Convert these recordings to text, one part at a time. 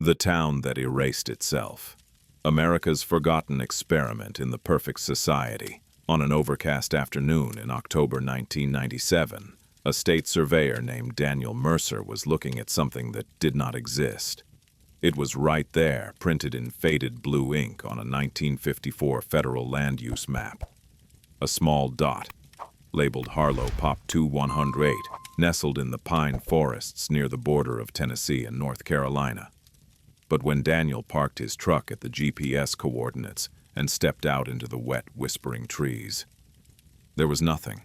The town that erased itself. America's forgotten experiment in the perfect society. On an overcast afternoon in October 1997, a state surveyor named Daniel Mercer was looking at something that did not exist. It was right there, printed in faded blue ink on a 1954 federal land use map. A small dot, labeled Harlow Pop 2108, nestled in the pine forests near the border of Tennessee and North Carolina. But when Daniel parked his truck at the GPS coordinates and stepped out into the wet, whispering trees, there was nothing.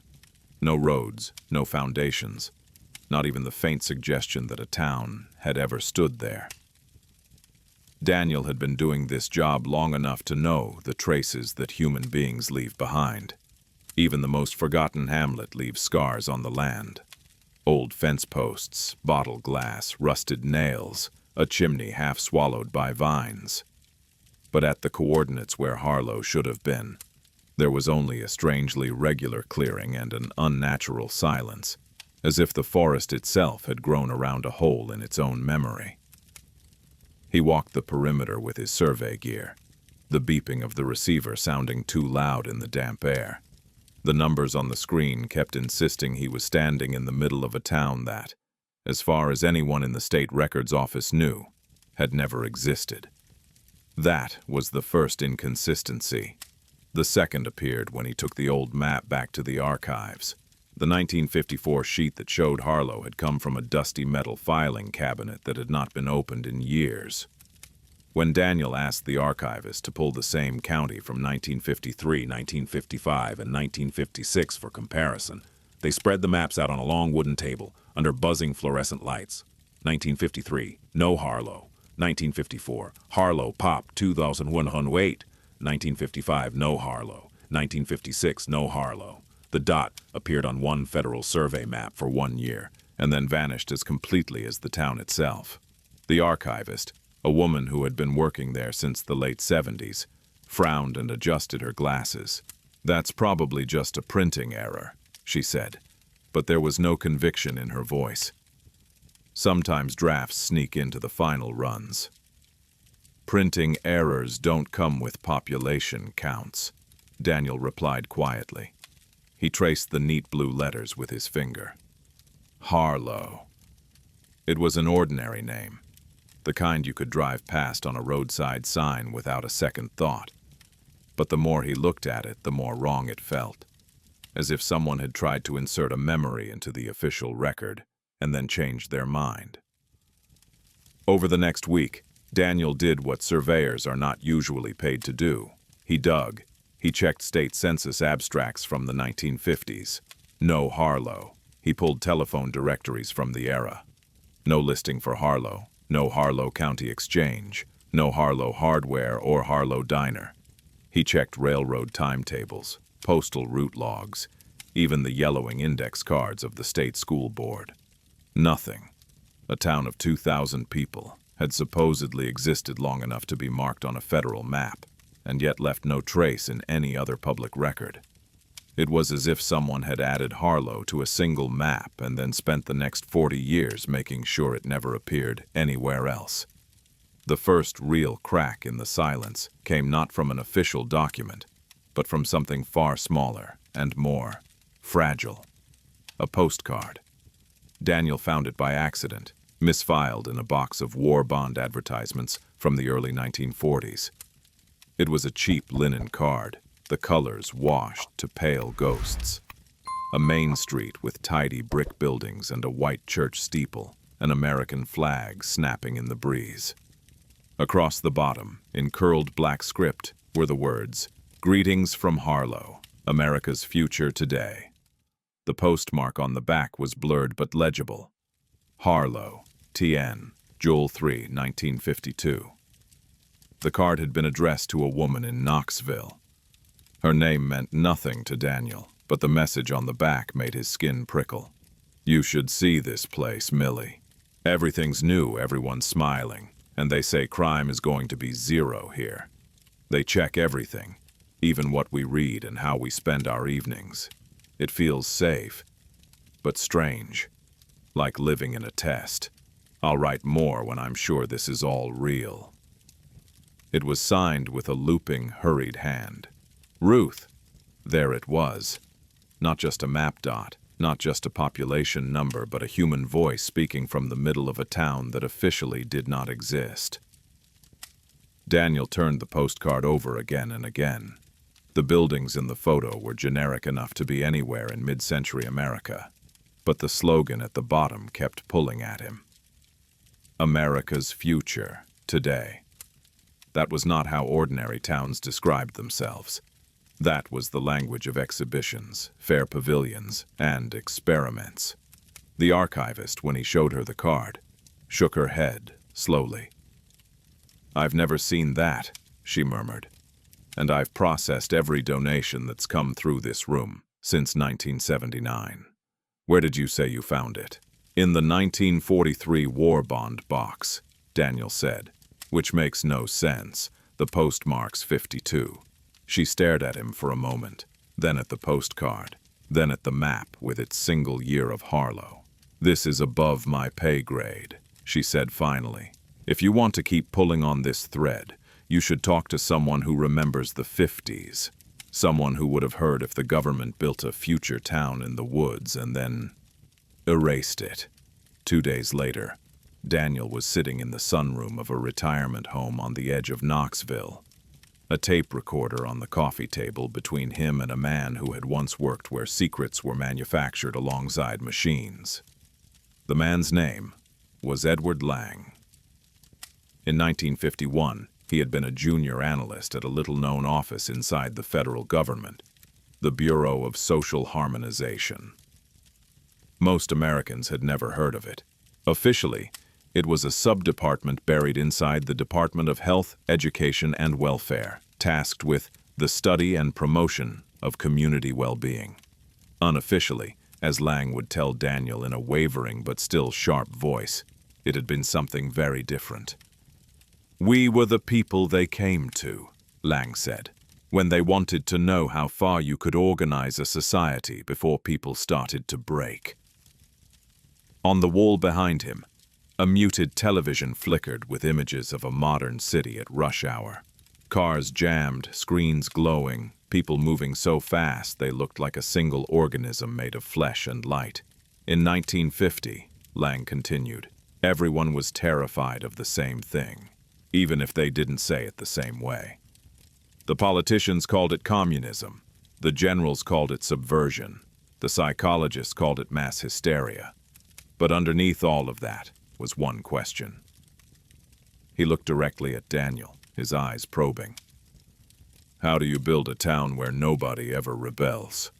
No roads, no foundations, not even the faint suggestion that a town had ever stood there. Daniel had been doing this job long enough to know the traces that human beings leave behind. Even the most forgotten hamlet leaves scars on the land. Old fence posts, bottle glass, rusted nails, a chimney half swallowed by vines. But at the coordinates where Harlow should have been, there was only a strangely regular clearing and an unnatural silence, as if the forest itself had grown around a hole in its own memory. He walked the perimeter with his survey gear, the beeping of the receiver sounding too loud in the damp air. The numbers on the screen kept insisting he was standing in the middle of a town that, as far as anyone in the state records office knew, had never existed. That was the first inconsistency. The second appeared when he took the old map back to the archives. The 1954 sheet that showed Harlow had come from a dusty metal filing cabinet that had not been opened in years. When Daniel asked the archivist to pull the same county from 1953, 1955, and 1956 for comparison, they spread the maps out on a long wooden table under buzzing fluorescent lights. 1953, no Harlow. 1954, Harlow Pop 2108. 1955, no Harlow. 1956, no Harlow. The dot appeared on one federal survey map for 1 year, and then vanished as completely as the town itself. The archivist, a woman who had been working there since the late 70s, frowned and adjusted her glasses. "That's probably just a printing error," she said, but there was no conviction in her voice. "Sometimes drafts sneak into the final runs. Printing errors don't come with population counts," Daniel replied quietly. He traced the neat blue letters with his finger. Harlow. It was an ordinary name, the kind you could drive past on a roadside sign without a second thought. But the more he looked at it, the more wrong it felt, as if someone had tried to insert a memory into the official record and then changed their mind. Over the next week, Daniel did what surveyors are not usually paid to do. He dug. He checked state census abstracts from the 1950s. No Harlow. He pulled telephone directories from the era. No listing for Harlow. No Harlow County Exchange. No Harlow Hardware or Harlow Diner. He checked railroad timetables, postal route logs, even the yellowing index cards of the state school board. Nothing. A town of 2,000 people had supposedly existed long enough to be marked on a federal map, and yet left no trace in any other public record. It was as if someone had added Harlow to a single map and then spent the next 40 years making sure it never appeared anywhere else. The first real crack in the silence came not from an official document, but from something far smaller and more fragile. A postcard. Daniel found it by accident, misfiled in a box of war bond advertisements from the early 1940s. It was a cheap linen card, the colors washed to pale ghosts. A main street with tidy brick buildings and a white church steeple, an American flag snapping in the breeze. Across the bottom, in curled black script, were the words, "Greetings from Harlow, America's future today." The postmark on the back was blurred but legible. Harlow, TN, Joel 3, 1952. The card had been addressed to a woman in Knoxville. Her name meant nothing to Daniel, but the message on the back made his skin prickle. "You should see this place, Millie. Everything's new, everyone's smiling, and they say crime is going to be zero here. They check everything, even what we read and how we spend our evenings. It feels safe, but strange, like living in a test. I'll write more when I'm sure this is all real." It was signed with a looping, hurried hand. Ruth. There it was. Not just a map dot, not just a population number, but a human voice speaking from the middle of a town that officially did not exist. Daniel turned the postcard over again and again. The buildings in the photo were generic enough to be anywhere in mid-century America, but the slogan at the bottom kept pulling at him. America's future, today. That was not how ordinary towns described themselves. That was the language of exhibitions, fair pavilions, and experiments. The archivist, when he showed her the card, shook her head slowly. "I've never seen that," she murmured. "And I've processed every donation that's come through this room since 1979. Where did you say you found it?" "In the 1943 war bond box," Daniel said, "which makes no sense. The postmark's 52. She stared at him for a moment, then at the postcard, then at the map with its single year of Harlow. "This is above my pay grade," she said finally. "If you want to keep pulling on this thread, you should talk to someone who remembers the 50s. Someone who would have heard if the government built a future town in the woods and then erased it." 2 days later, Daniel was sitting in the sunroom of a retirement home on the edge of Knoxville. A tape recorder on the coffee table between him and a man who had once worked where secrets were manufactured alongside machines. The man's name was Edward Lang. In 1951, he had been a junior analyst at a little-known office inside the federal government, the Bureau of Social Harmonization. Most Americans had never heard of it. Officially, it was a sub-department buried inside the Department of Health, Education, and Welfare, tasked with the study and promotion of community well-being. Unofficially, as Lang would tell Daniel in a wavering but still sharp voice, it had been something very different. "We were the people they came to," Lang said, "when they wanted to know how far you could organize a society before people started to break." On the wall behind him, a muted television flickered with images of a modern city at rush hour. Cars jammed, screens glowing, people moving so fast they looked like a single organism made of flesh and light. In 1950, Lang continued, everyone was terrified of the same thing, even if they didn't say it the same way. The politicians called it communism. The generals called it subversion. The psychologists called it mass hysteria. But underneath all of that was one question. He looked directly at Daniel, his eyes probing. "How do you build a town where nobody ever rebels?"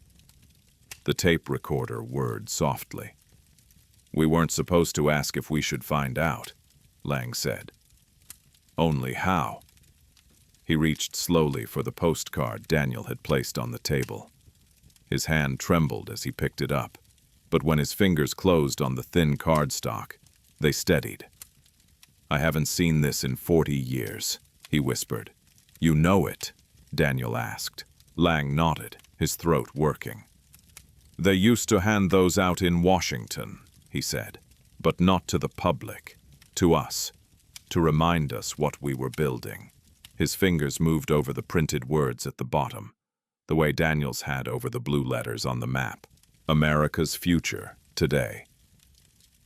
The tape recorder whirred softly. "We weren't supposed to ask if we should find out," Lang said. "Only how?" He reached slowly for the postcard Daniel had placed on the table. His hand trembled as he picked it up, but when his fingers closed on the thin cardstock, they steadied. "I haven't seen this in 40 years, he whispered. "You know it?" Daniel asked. Lang nodded, his throat working. "They used to hand those out in Washington," he said, "but not to the public, to us, to remind us what we were building." His fingers moved over the printed words at the bottom, the way Daniel's had over the blue letters on the map. "America's future, today."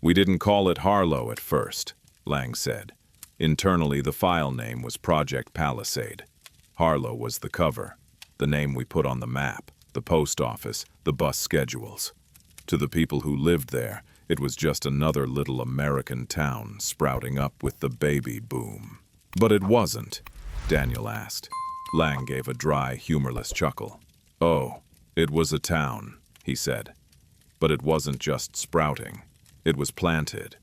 "We didn't call it Harlow at first," Lang said. "Internally, the file name was Project Palisade. Harlow was the cover, the name we put on the map, the post office, the bus schedules. To the people who lived there, it was just another little American town sprouting up with the baby boom." "But it wasn't?" Daniel asked. Lang gave a dry, humorless chuckle. "Oh, it was a town," he said. "But it wasn't just sprouting. It was planted.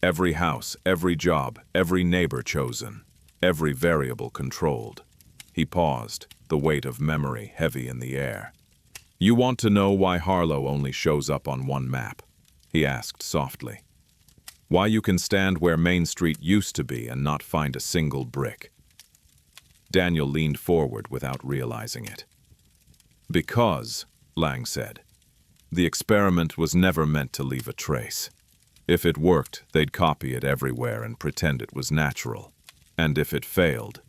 Every house, every job, every neighbor chosen, every variable controlled." He paused, the weight of memory heavy in the air. "You want to know why Harlow only shows up on one map?" he asked softly. "Why you can stand where Main Street used to be and not find a single brick?" Daniel leaned forward without realizing it. "Because," Lang said, "the experiment was never meant to leave a trace. If it worked, they'd copy it everywhere and pretend it was natural. And if it failed,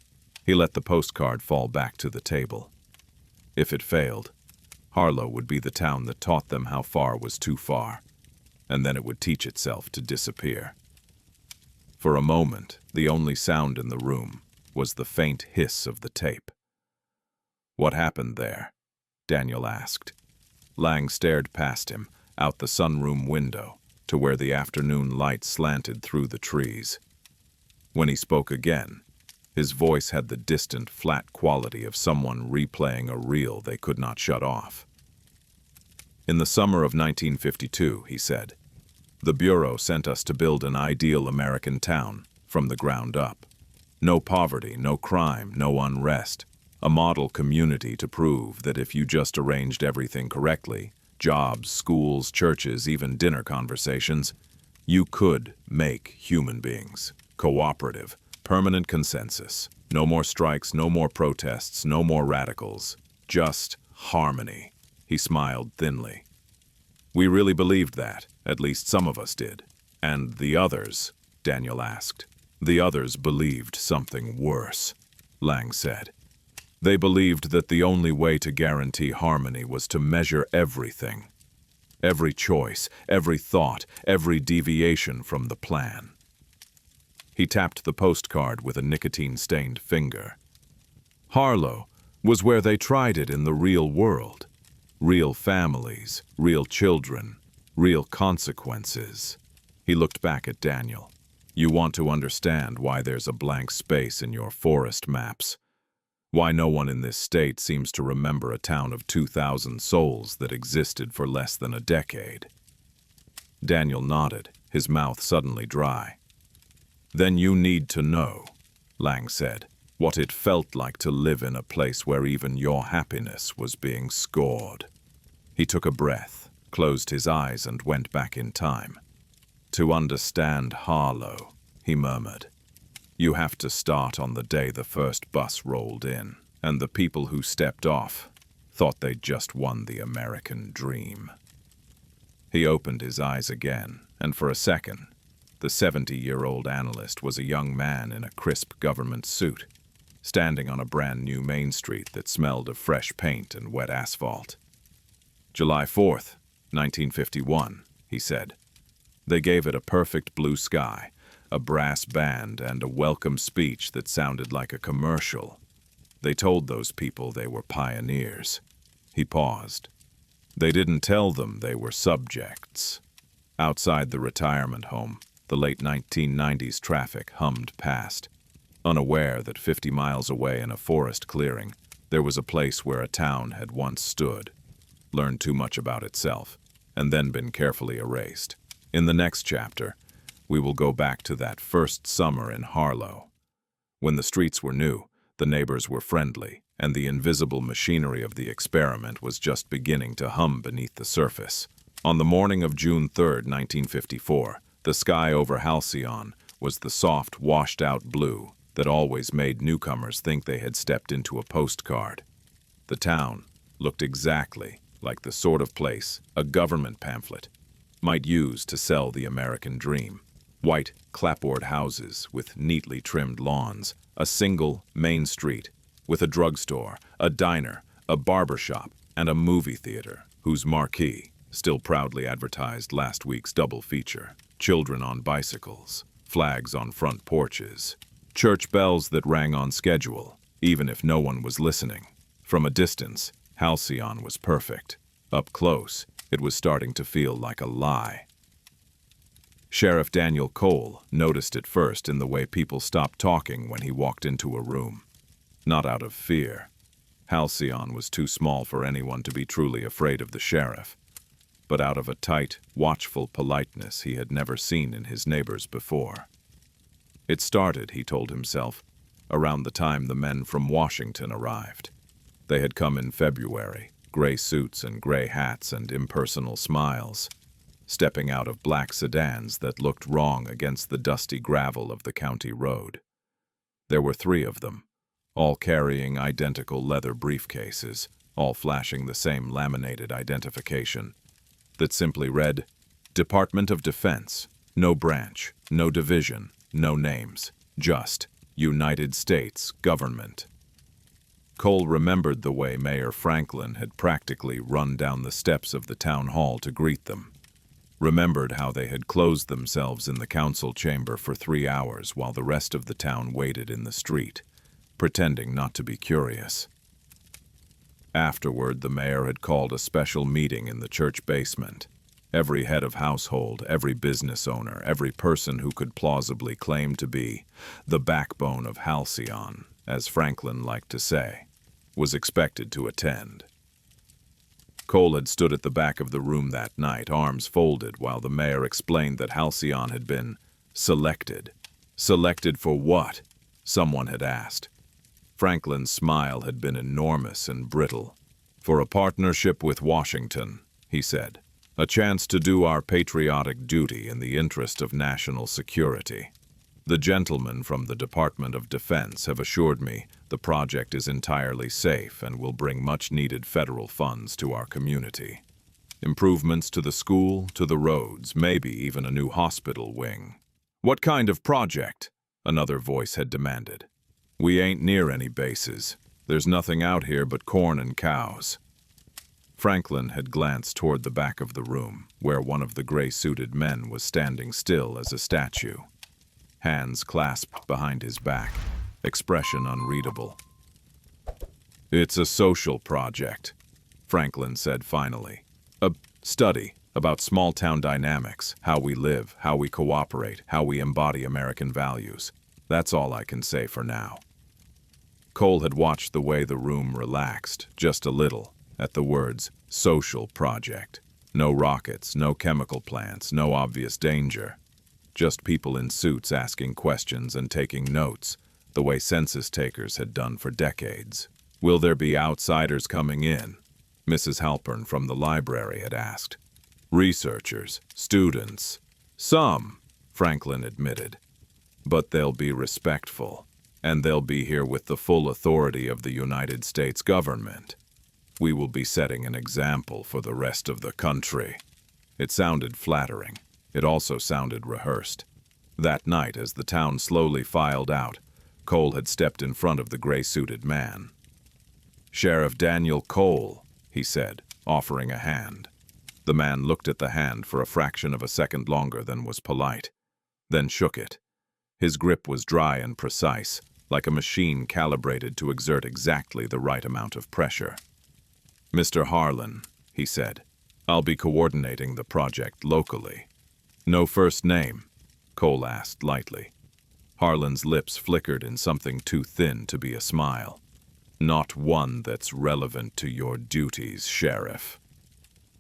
he let the postcard fall back to the table. If it failed, Harlow would be the town that taught them how far was too far, and then it would teach itself to disappear. For a moment, the only sound in the room was the faint hiss of the tape. "What happened there?" Daniel asked. Lang stared past him, out the sunroom window, to where the afternoon light slanted through the trees. When he spoke again, his voice had the distant, flat quality of someone replaying a reel they could not shut off. "In the summer of 1952, he said, the Bureau sent us to build an ideal American town, from the ground up. No poverty, no crime, no unrest. A model community to prove that if you just arranged everything correctly, jobs, schools, churches, even dinner conversations, you could make human beings. Cooperative, permanent consensus. No more strikes, no more protests, no more radicals. Just harmony." He smiled thinly. "We really believed that, at least some of us did. And the others?" Daniel asked. "The others believed something worse," Lang said. "They believed that the only way to guarantee harmony was to measure everything. Every choice, every thought, every deviation from the plan." He tapped the postcard with a nicotine-stained finger. Harlow was where they tried it in the real world. Real families, real children, real consequences. He looked back at Daniel. "You want to understand why there's a blank space in your forest maps. Why no one in this state seems to remember a town of 2,000 souls that existed for less than a decade." Daniel nodded, his mouth suddenly dry. "Then you need to know," Lang said, "what it felt like to live in a place where even your happiness was being scored." He took a breath, closed his eyes, and went back in time. "To understand Harlow," he murmured, "you have to start on the day the first bus rolled in, and the people who stepped off thought they'd just won the American dream." He opened his eyes again, and for a second, the 70-year-old analyst was a young man in a crisp government suit, standing on a brand-new main street that smelled of fresh paint and wet asphalt. "July 4th, 1951, he said. "They gave it a perfect blue sky, a brass band, and a welcome speech that sounded like a commercial. They told those people they were pioneers." He paused. "They didn't tell them they were subjects." Outside the retirement home, the late 1990s traffic hummed past, unaware that 50 miles away in a forest clearing, there was a place where a town had once stood, learned too much about itself, and then been carefully erased. In the next chapter, we will go back to that first summer in Harlow. When the streets were new, the neighbors were friendly, and the invisible machinery of the experiment was just beginning to hum beneath the surface. On the morning of June 3, 1954, the sky over Halcyon was the soft, washed-out blue that always made newcomers think they had stepped into a postcard. The town looked exactly like the sort of place a government pamphlet might use to sell the American dream. White, clapboard houses with neatly trimmed lawns, a single main street with a drugstore, a diner, a barber shop, and a movie theater whose marquee still proudly advertised last week's double feature. Children on bicycles, flags on front porches, church bells that rang on schedule, even if no one was listening. From a distance, Halcyon was perfect. Up close, it was starting to feel like a lie. Sheriff Daniel Cole noticed it first in the way people stopped talking when he walked into a room. Not out of fear. Halcyon was too small for anyone to be truly afraid of the sheriff, but out of a tight, watchful politeness he had never seen in his neighbors before. It started, he told himself, around the time the men from Washington arrived. They had come in February, gray suits and gray hats and impersonal smiles, stepping out of black sedans that looked wrong against the dusty gravel of the county road. There were 3 of them, all carrying identical leather briefcases, all flashing the same laminated identification that simply read, "Department of Defense, No branch, no division, no names, just United States government. Cole remembered the way Mayor Franklin had practically run down the steps of the town hall to greet them. Remembered how they had closed themselves in the council chamber for 3 hours while the rest of the town waited in the street, pretending not to be curious. Afterward, the mayor had called a special meeting in the church basement. Every head of household, every business owner, every person who could plausibly claim to be the backbone of Halcyon, as Franklin liked to say, was expected to attend. Cole had stood at the back of the room that night, arms folded, while the mayor explained that Halcyon had been selected. Selected for what? Someone had asked. Franklin's smile had been enormous and brittle. For a partnership with Washington, he said. A chance to do our patriotic duty in the interest of national security. The gentlemen from the Department of Defense have assured me the project is entirely safe and will bring much-needed federal funds to our community. Improvements to the school, to the roads, maybe even a new hospital wing. What kind of project? Another voice had demanded. We ain't near any bases. There's nothing out here but corn and cows. Franklin had glanced toward the back of the room, where one of the gray-suited men was standing still as a statue. Hands clasped behind his back, expression unreadable. It's a social project, Franklin said finally. A study about small-town dynamics, how we live, how we cooperate, how we embody American values. That's all I can say for now. Cole had watched the way the room relaxed, just a little, at the words, social project. No rockets, no chemical plants, no obvious danger. Just people in suits asking questions and taking notes, the way census takers had done for decades. Will there be outsiders coming in? Mrs. Halpern from the library had asked. Researchers, students. Some, Franklin admitted. But they'll be respectful, and they'll be here with the full authority of the United States government. We will be setting an example for the rest of the country. It sounded flattering. It also sounded rehearsed. That night, as the town slowly filed out, Cole had stepped in front of the gray-suited man. Sheriff Daniel Cole, he said, offering a hand. The man looked at the hand for a fraction of a second longer than was polite, then shook it. His grip was dry and precise, like a machine calibrated to exert exactly the right amount of pressure. Mr. Harlan, he said, I'll be coordinating the project locally. No first name? Cole asked lightly. Harlan's lips flickered in something too thin to be a smile. Not one that's relevant to your duties, Sheriff.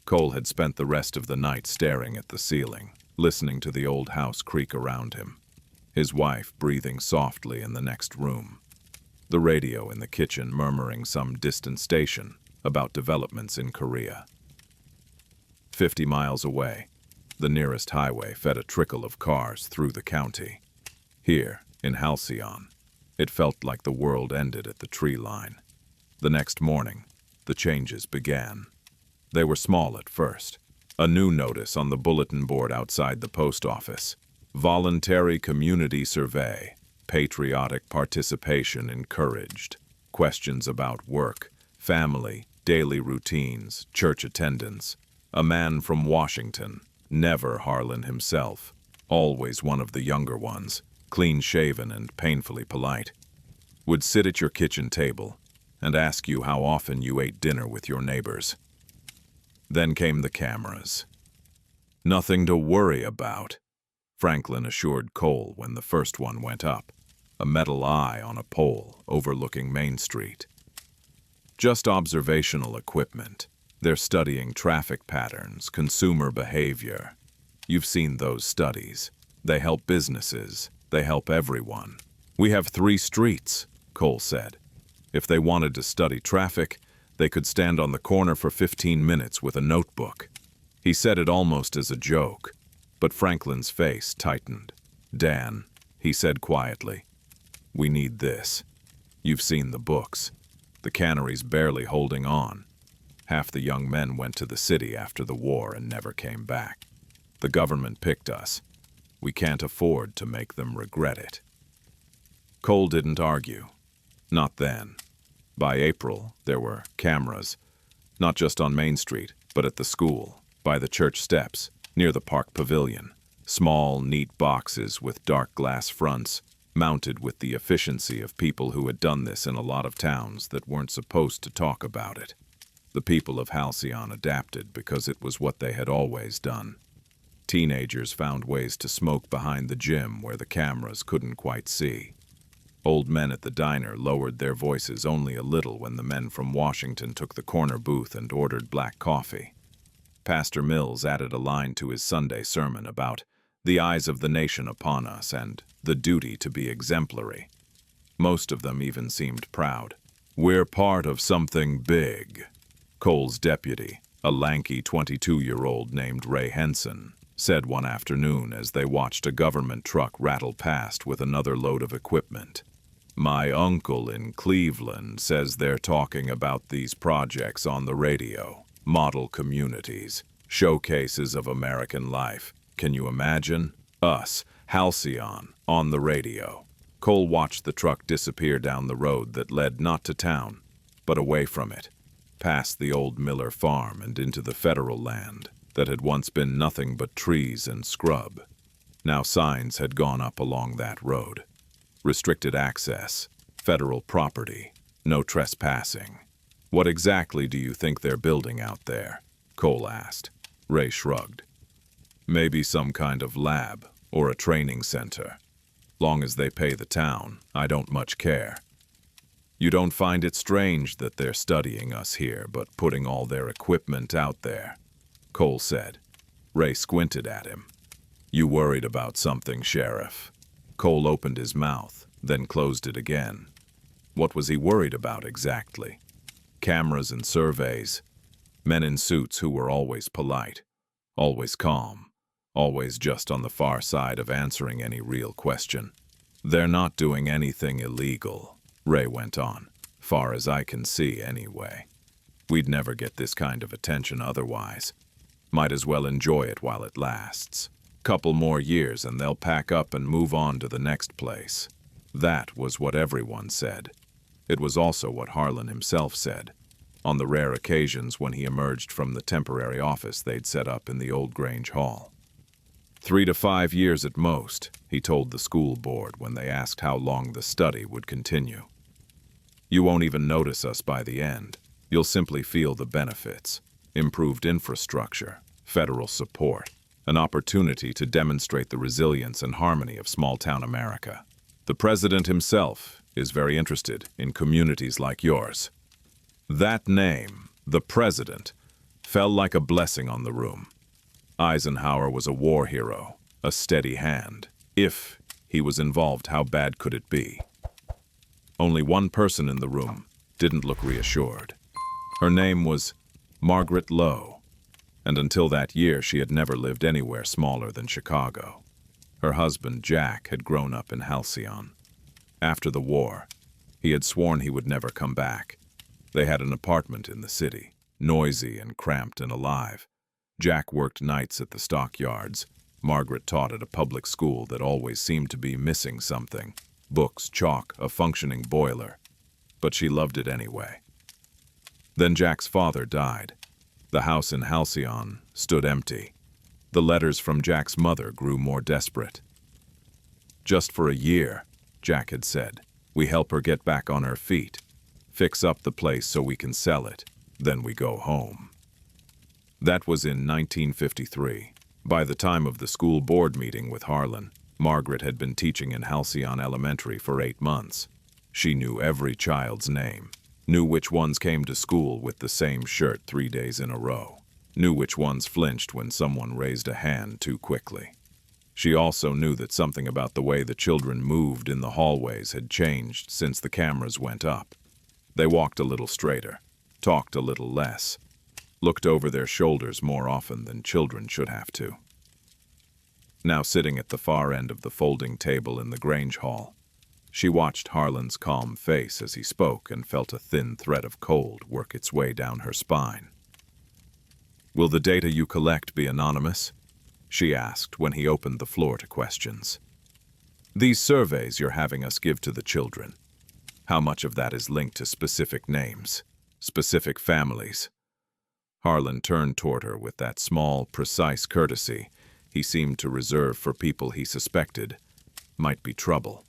Cole had spent the rest of the night staring at the ceiling, listening to the old house creak around him. His wife breathing softly in the next room. The radio in the kitchen murmuring some distant station about developments in Korea. 50 miles away, the nearest highway fed a trickle of cars through the county. Here, in Halcyon, it felt like the world ended at the tree line. The next morning, the changes began. They were small at first. A new notice on the bulletin board outside the post office. Voluntary community survey. Patriotic participation encouraged. Questions about work, family, daily routines, church attendance. A man from Washington, never Harlan himself, always one of the younger ones, clean-shaven and painfully polite, would sit at your kitchen table and ask you how often you ate dinner with your neighbors. Then came the cameras. Nothing to worry about, Franklin assured Cole when the first one went up, a metal eye on a pole overlooking Main Street. Just observational equipment. They're studying traffic patterns, consumer behavior. You've seen those studies. They help businesses. They help everyone. We have 3 streets, Cole said. If they wanted to study traffic, they could stand on the corner for 15 minutes with a notebook. He said it almost as a joke, but Franklin's face tightened. Dan, he said quietly, we need this. You've seen the books. The cannery's barely holding on. Half the young men went to the city after the war and never came back. The government picked us. We can't afford to make them regret it." Cole didn't argue. Not then. By April, there were cameras, not just on Main Street, but at the school, by the church steps, near the park pavilion. Small, neat boxes with dark glass fronts, mounted with the efficiency of people who had done this in a lot of towns that weren't supposed to talk about it. The people of Halcyon adapted because it was what they had always done. Teenagers found ways to smoke behind the gym where the cameras couldn't quite see. Old men at the diner lowered their voices only a little when the men from Washington took the corner booth and ordered black coffee. Pastor Mills added a line to his Sunday sermon about the eyes of the nation upon us and the duty to be exemplary. Most of them even seemed proud. "We're part of something big," Cole's deputy, a lanky 22-year-old named Ray Henson, said one afternoon as they watched a government truck rattle past with another load of equipment. "My uncle in Cleveland says they're talking about these projects on the radio. Model communities, showcases of American life. Can you imagine? Us, Halcyon, on the radio." Cole watched the truck disappear down the road that led not to town, but away from it, past the old Miller farm and into the federal land that had once been nothing but trees and scrub. Now signs had gone up along that road. Restricted access, federal property, no trespassing. "What exactly do you think they're building out there?" Cole asked. Ray shrugged. "Maybe some kind of lab or a training center. Long as they pay the town, I don't much care." "You don't find it strange that they're studying us here but putting all their equipment out there?" Cole said. Ray squinted at him. "You worried about something, Sheriff?" Cole opened his mouth, then closed it again. What was he worried about exactly? Cameras and surveys. Men in suits who were always polite, always calm, always just on the far side of answering any real question. "They're not doing anything illegal," Ray went on, "far as I can see anyway. We'd never get this kind of attention otherwise. Might as well enjoy it while it lasts. Couple more years and they'll pack up and move on to the next place." That was what everyone said. It was also what Harlan himself said, on the rare occasions when he emerged from the temporary office they'd set up in the old Grange Hall. 3 to 5 years at most, he told the school board when they asked how long the study would continue. "You won't even notice us by the end. You'll simply feel the benefits. Improved infrastructure, federal support, an opportunity to demonstrate the resilience and harmony of small-town America. The president himself is very interested in communities like yours." That name, the president, fell like a blessing on the room. Eisenhower was a war hero, a steady hand. If he was involved, how bad could it be? Only one person in the room didn't look reassured. Her name was Margaret Lowe, and until that year she had never lived anywhere smaller than Chicago. Her husband, Jack, had grown up in Halcyon. After the war, he had sworn he would never come back. They had an apartment in the city, noisy and cramped and alive. Jack worked nights at the stockyards. Margaret taught at a public school that always seemed to be missing something: books, chalk, a functioning boiler. But she loved it anyway. Then Jack's father died. The house in Halcyon stood empty. The letters from Jack's mother grew more desperate. "Just for a year," Jack had said, "we help her get back on her feet, fix up the place so we can sell it, then we go home." That was in 1953. By the time of the school board meeting with Harlan, Margaret had been teaching in Halcyon Elementary for 8 months. She knew every child's name, knew which ones came to school with the same shirt 3 days in a row, knew which ones flinched when someone raised a hand too quickly. She also knew that something about the way the children moved in the hallways had changed since the cameras went up. They walked a little straighter, talked a little less, looked over their shoulders more often than children should have to. Now sitting at the far end of the folding table in the Grange Hall, she watched Harlan's calm face as he spoke and felt a thin thread of cold work its way down her spine. "Will the data you collect be anonymous?" she asked when he opened the floor to questions. "These surveys you're having us give to the children, how much of that is linked to specific names, specific families?" Harlan turned toward her with that small, precise courtesy he seemed to reserve for people he suspected might be trouble.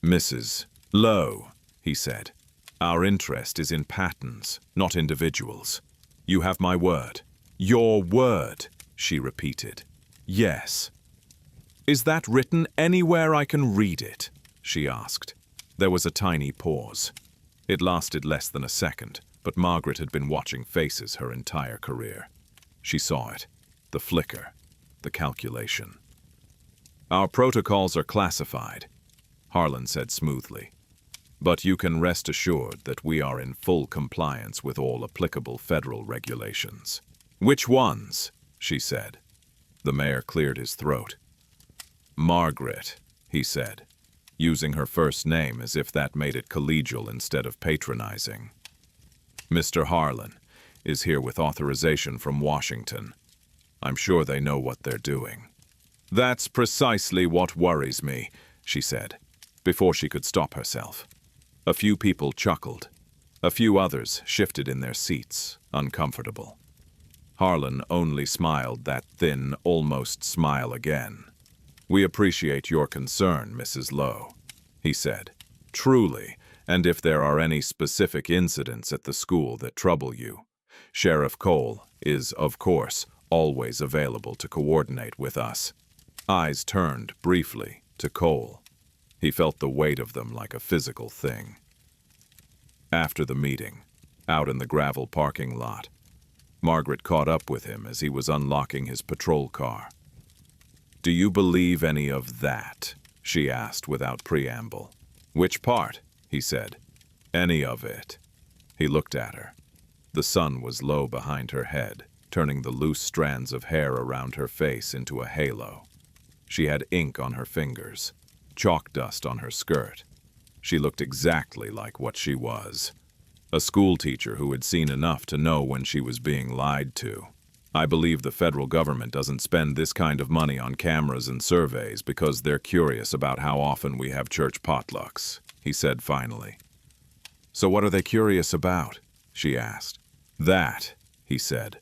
"Mrs. Lowe," he said, "our interest is in patterns, not individuals. You have my word." "Your word," she repeated. "Yes." "Is that written anywhere I can read it?" she asked. There was a tiny pause. It lasted less than a second, but Margaret had been watching faces her entire career. She saw it, the flicker, the calculation. "Our protocols are classified," Harlan said smoothly. "But you can rest assured that we are in full compliance with all applicable federal regulations." "Which ones?" she said. The mayor cleared his throat. "Margaret," he said, using her first name as if that made it collegial instead of patronizing. "Mr. Harlan is here with authorization from Washington. I'm sure they know what they're doing." "That's precisely what worries me," she said, before she could stop herself. A few people chuckled. A few others shifted in their seats, uncomfortable. Harlan only smiled that thin, almost smile again. "We appreciate your concern, Mrs. Lowe," he said. "Truly, and if there are any specific incidents at the school that trouble you, Sheriff Cole is, of course, always available to coordinate with us." Eyes turned, briefly, to Cole. He felt the weight of them like a physical thing. After the meeting, out in the gravel parking lot, Margaret caught up with him as he was unlocking his patrol car. "Do you believe any of that?" she asked without preamble. "Which part?" he said. "Any of it." He looked at her. The sun was low behind her head, turning the loose strands of hair around her face into a halo. She had ink on her fingers, chalk dust on her skirt. She looked exactly like what she was. A schoolteacher who had seen enough to know when she was being lied to. "I believe the federal government doesn't spend this kind of money on cameras and surveys because they're curious about how often we have church potlucks," he said finally. "So what are they curious about?" she asked. "That," he said,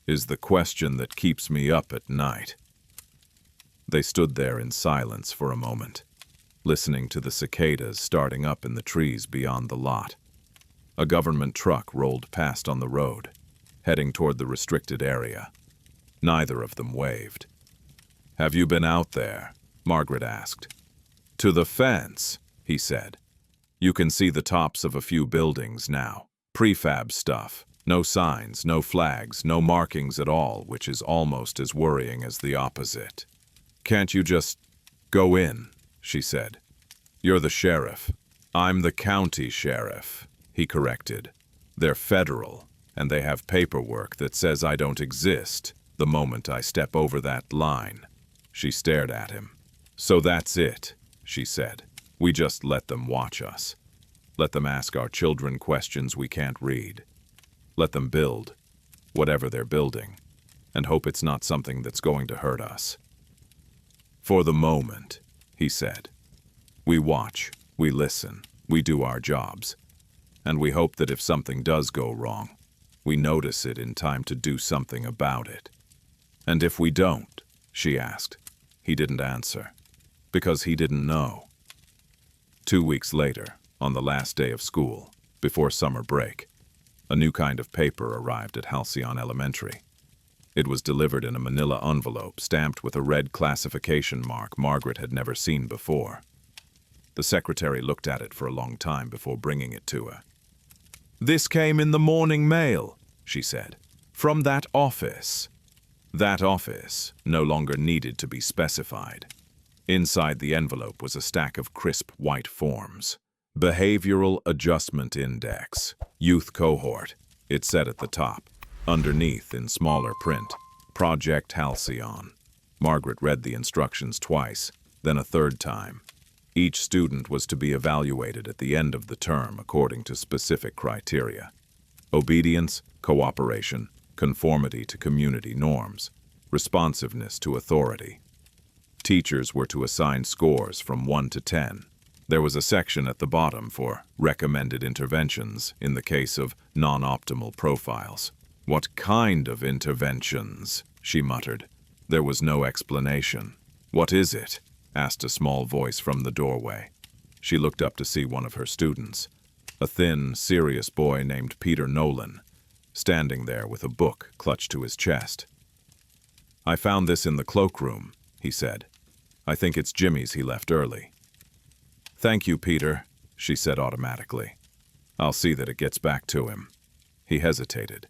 "is the question that keeps me up at night." They stood there in silence for a moment, listening to the cicadas starting up in the trees beyond the lot. A government truck rolled past on the road, heading toward the restricted area. Neither of them waved. "Have you been out there?" Margaret asked. "To the fence," he said. "You can see the tops of a few buildings now. Prefab stuff. No signs, no flags, no markings at all, which is almost as worrying as the opposite." "Can't you just go in?" she said. "You're the sheriff." "I'm the county sheriff," he corrected. "They're federal, and they have paperwork that says I don't exist the moment I step over that line." She stared at him. "So that's it," she said. "We just let them watch us. Let them ask our children questions we can't read. Let them build, whatever they're building, and hope it's not something that's going to hurt us." "For the moment," he said. "We watch, we listen, we do our jobs. And we hope that if something does go wrong, we notice it in time to do something about it." "And if we don't?" she asked. He didn't answer, because he didn't know. 2 weeks later, on the last day of school, before summer break, a new kind of paper arrived at Halcyon Elementary. It was delivered in a manila envelope stamped with a red classification mark Margaret had never seen before. The secretary looked at it for a long time before bringing it to her. "This came in the morning mail," she said, "from that office." That office no longer needed to be specified. Inside the envelope was a stack of crisp white forms. "Behavioral Adjustment Index, Youth Cohort," it said at the top. Underneath, in smaller print, "Project Halcyon." Margaret read the instructions twice, then a third time. Each student was to be evaluated at the end of the term according to specific criteria: obedience, cooperation, conformity to community norms. responsiveness to authority. Teachers were to assign scores from 1 to 10. There was a section at the bottom for recommended interventions in the case of non-optimal profiles. "What kind of interventions?" she muttered. There was no explanation. "What is it?" asked a small voice from the doorway. She looked up to see one of her students, a thin, serious boy named Peter Nolan, standing there with a book clutched to his chest. "I found this in the cloakroom," he said. "I think it's Jimmy's he left early." "Thank you, Peter," she said automatically. "I'll see that it gets back to him." He hesitated.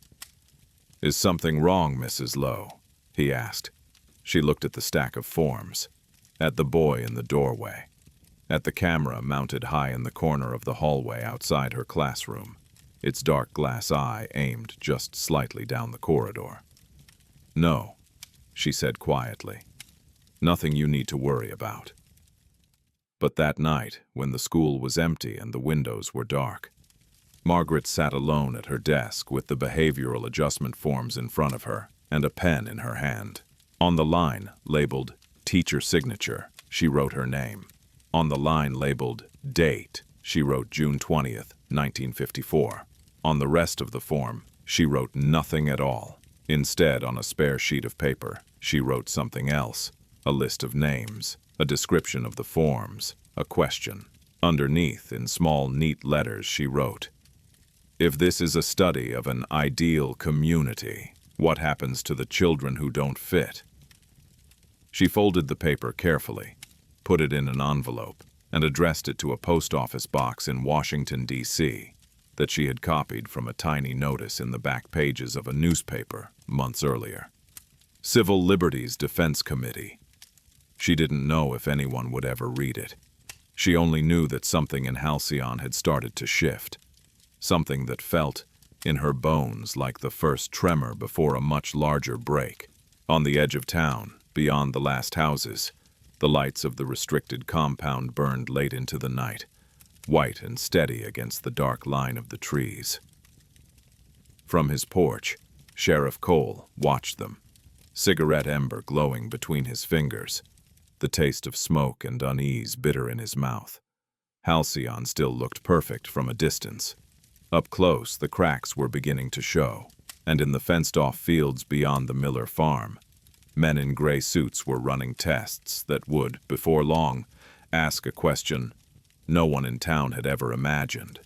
"Is something wrong, Mrs. Lowe?" he asked. She looked at the stack of forms, at the boy in the doorway, at the camera mounted high in the corner of the hallway outside her classroom, its dark glass eye aimed just slightly down the corridor. "No," she said quietly. "Nothing you need to worry about." But that night, when the school was empty and the windows were dark, Margaret sat alone at her desk with the behavioral adjustment forms in front of her and a pen in her hand. On the line labeled "Teacher Signature," she wrote her name. On the line labeled "Date," she wrote June 20th, 1954. On the rest of the form, she wrote nothing at all. Instead, on a spare sheet of paper, she wrote something else, a list of names, a description of the forms, a question. Underneath, in small, neat letters, she wrote, "If this is a study of an ideal community, what happens to the children who don't fit?" She folded the paper carefully, put it in an envelope, and addressed it to a post office box in Washington, D.C., that she had copied from a tiny notice in the back pages of a newspaper months earlier. Civil Liberties Defense Committee. She didn't know if anyone would ever read it. She only knew that something in Halcyon had started to shift, something that felt, in her bones, like the first tremor before a much larger break. On the edge of town, beyond the last houses, the lights of the restricted compound burned late into the night, white and steady against the dark line of the trees. From his porch, Sheriff Cole watched them, cigarette ember glowing between his fingers, the taste of smoke and unease bitter in his mouth. Halcyon still looked perfect from a distance. Up close, the cracks were beginning to show, and in the fenced-off fields beyond the Miller farm, men in gray suits were running tests that would, before long, ask a question no one in town had ever imagined.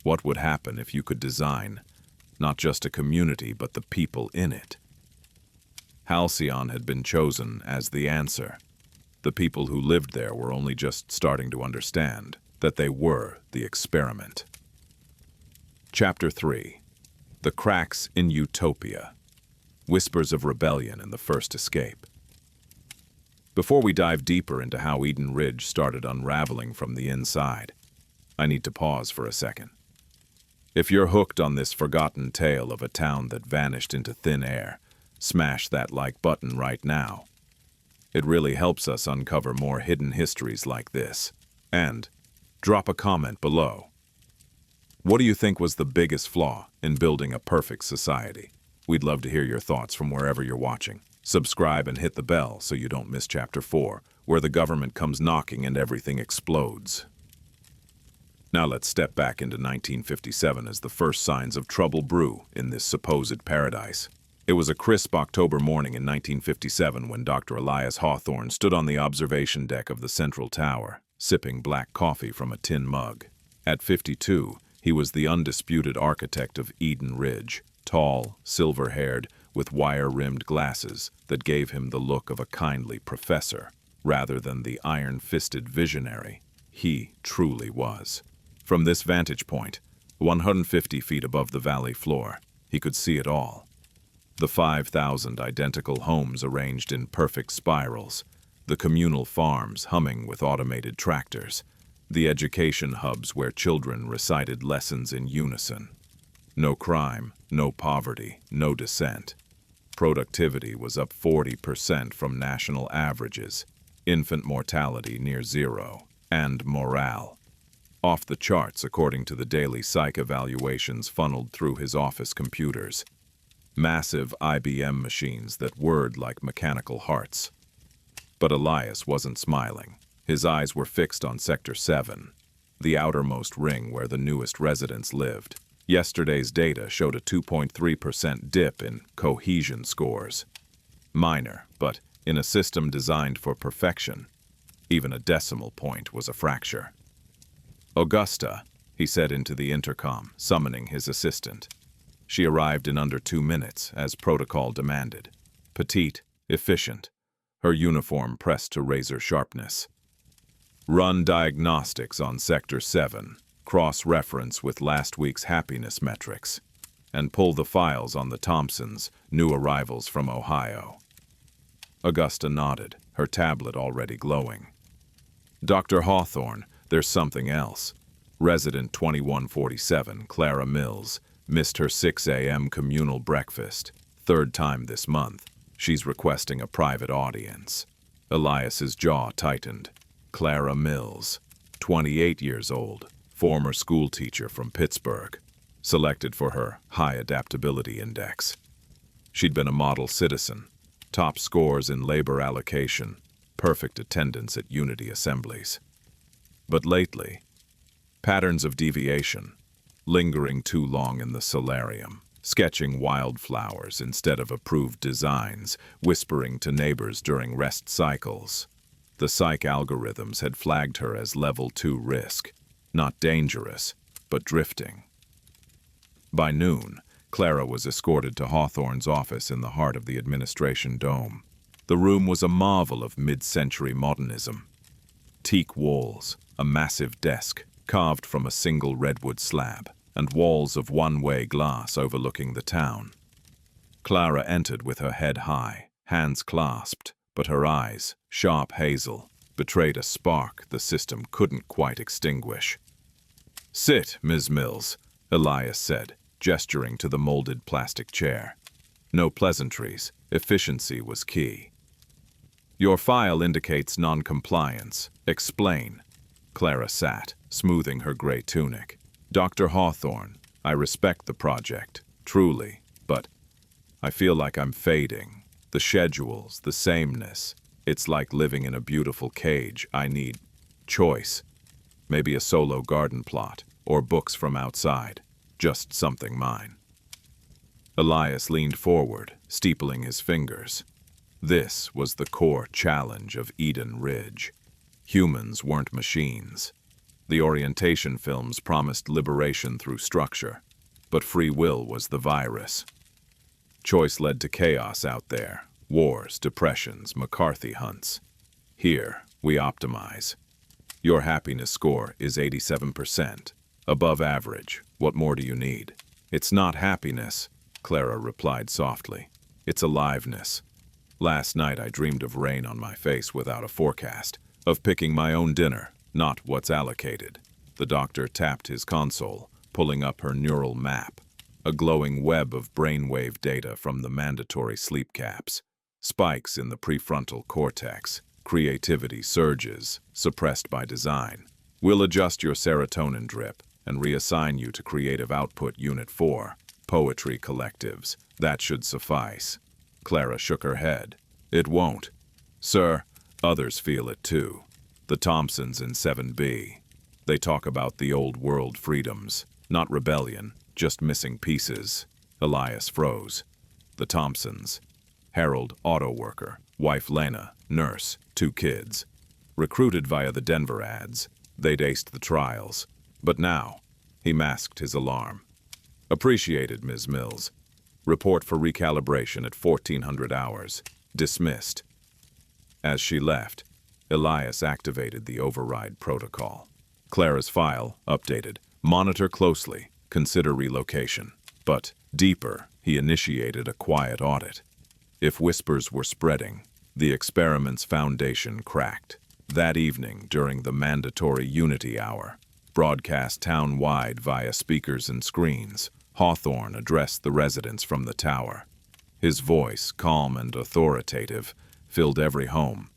What would happen if you could design not just a community but the people in it? Halcyon had been chosen as the answer. The people who lived there were only just starting to understand that they were the experiment. Chapter 3. The Cracks in Utopia. Whispers of Rebellion in the First Escape. Before we dive deeper into how Eden Ridge started unraveling from the inside, I need to pause for a second. If you're hooked on this forgotten tale of a town that vanished into thin air, smash that like button right now. It really helps us uncover more hidden histories like this. And drop a comment below. What do you think was the biggest flaw in building a perfect society? We'd love to hear your thoughts from wherever you're watching. Subscribe and hit the bell so you don't miss Chapter 4, where the government comes knocking and everything explodes. Now let's step back into 1957 as the first signs of trouble brew in this supposed paradise. It was a crisp October morning in 1957 when Dr. Elias Hawthorne stood on the observation deck of the Central Tower, sipping black coffee from a tin mug. At 52, he was the undisputed architect of Eden Ridge, tall, silver-haired, with wire-rimmed glasses that gave him the look of a kindly professor, rather than the iron-fisted visionary he truly was. From this vantage point, 150 feet above the valley floor, he could see it all. The 5,000 identical homes arranged in perfect spirals, the communal farms humming with automated tractors, the education hubs where children recited lessons in unison. No crime, no poverty, no dissent. Productivity was up 40% from national averages, infant mortality near zero, and morale off the charts according to the daily psych evaluations funneled through his office computers. massive IBM machines that whirred like mechanical hearts. But Elias wasn't smiling. His eyes were fixed on Sector 7, the outermost ring where the newest residents lived. Yesterday's data showed a 2.3% dip in cohesion scores. Minor, but in a system designed for perfection, even a decimal point was a fracture. "Augusta," he said into the intercom, summoning his assistant. She arrived in under 2 minutes, as protocol demanded. Petite, efficient, her uniform pressed to razor sharpness. "Run diagnostics on Sector 7, cross-reference with last week's happiness metrics, and pull the files on the Thompsons, new arrivals from Ohio." Augusta nodded, her tablet already glowing. "Dr. Hawthorne, there's something else. Resident 2147, Clara Mills, missed her 6 a.m. communal breakfast. 3rd time this month. She's requesting a private audience." Elias's jaw tightened. Clara Mills, 28 years old, former schoolteacher from Pittsburgh, selected for her high adaptability index. She'd been a model citizen, top scores in labor allocation, perfect attendance at unity assemblies. But lately, patterns of deviation, lingering too long in the solarium, sketching wildflowers instead of approved designs, whispering to neighbors during rest cycles. The psych algorithms had flagged her as level 2 risk, not dangerous, but drifting. By noon, Clara was escorted to Hawthorne's office in the heart of the administration dome. The room was a marvel of mid-century modernism. Teak walls, a massive desk, carved from a single redwood slab, and walls of one-way glass overlooking the town. Clara entered with her head high, hands clasped, but her eyes, sharp hazel, betrayed a spark the system couldn't quite extinguish. "Sit, Ms. Mills," Elias said, gesturing to the molded plastic chair. No pleasantries, efficiency was key. "Your file indicates non-compliance. Explain." Clara sat, smoothing her gray tunic. "Dr. Hawthorne, I respect the project, truly, but I feel like I'm fading. The schedules, the sameness. It's like living in a beautiful cage. I need choice. Maybe a solo garden plot, or books from outside. Just something mine." Elias leaned forward, steepling his fingers. This was the core challenge of Eden Ridge. Humans weren't machines. The orientation films promised liberation through structure, but free will was the virus. Choice led to chaos out there. Wars, depressions, McCarthy hunts. Here, we optimize. Your happiness score is 87%. Above average. What more do you need? "It's not happiness," Clara replied softly. "It's aliveness. Last night I dreamed of rain on my face without a forecast, of picking my own dinner, not what's allocated." The doctor tapped his console, pulling up her neural map, a glowing web of brainwave data from the mandatory sleep caps. Spikes in the prefrontal cortex, creativity surges, suppressed by design. "We'll adjust your serotonin drip and reassign you to Creative Output Unit 4, Poetry Collectives. That should suffice." Clara shook her head. "It won't. Sir, others feel it too. The Thompsons in 7B. They talk about the old world freedoms, not rebellion, just missing pieces." Elias froze. The Thompsons. Harold, auto worker. Wife Lena, nurse. 2 kids. Recruited via the Denver ads. They'd aced the trials. But now, he masked his alarm. "Appreciated, Ms. Mills. Report for recalibration at 1400 hours. Dismissed." As she left, Elias activated the override protocol. Clara's file, updated. "Monitor closely. Consider relocation." But, deeper, he initiated a quiet audit. If whispers were spreading, the experiment's foundation cracked. That evening, during the mandatory Unity Hour, broadcast town-wide via speakers and screens, Hawthorne addressed the residents from the tower. His voice, calm and authoritative, filled every home.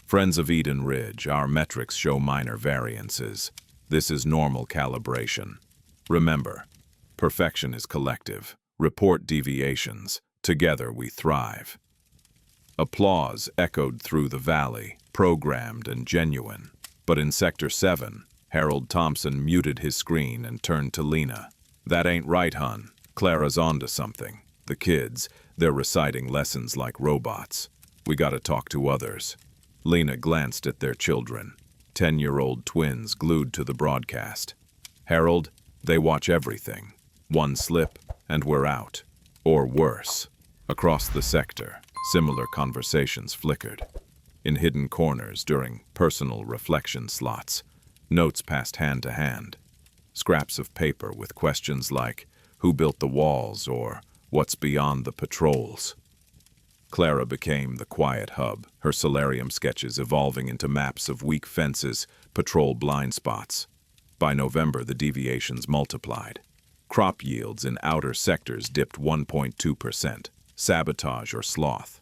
"Friends of Eden Ridge, our metrics show minor variances. This is normal calibration. Remember, perfection is collective. Report deviations. Together we thrive. Applause echoed through the valley, programmed and genuine. But in Sector 7, Harold Thompson muted his screen and turned to Lena. "That ain't right, hon. Clara's onto something. The kids, they're reciting lessons like robots. We gotta talk to others." Lena glanced at their children, 10-year-old twins glued to the broadcast. "Harold, they watch everything. One slip, and we're out. Or worse." Across the sector, similar conversations flickered. In hidden corners during personal reflection slots, notes passed hand to hand. Scraps of paper with questions like, "Who built the walls?" or "What's beyond the patrols?" Clara became the quiet hub, her solarium sketches evolving into maps of weak fences, patrol blind spots. By November, the deviations multiplied. Crop yields in outer sectors dipped 1.2%, sabotage or sloth.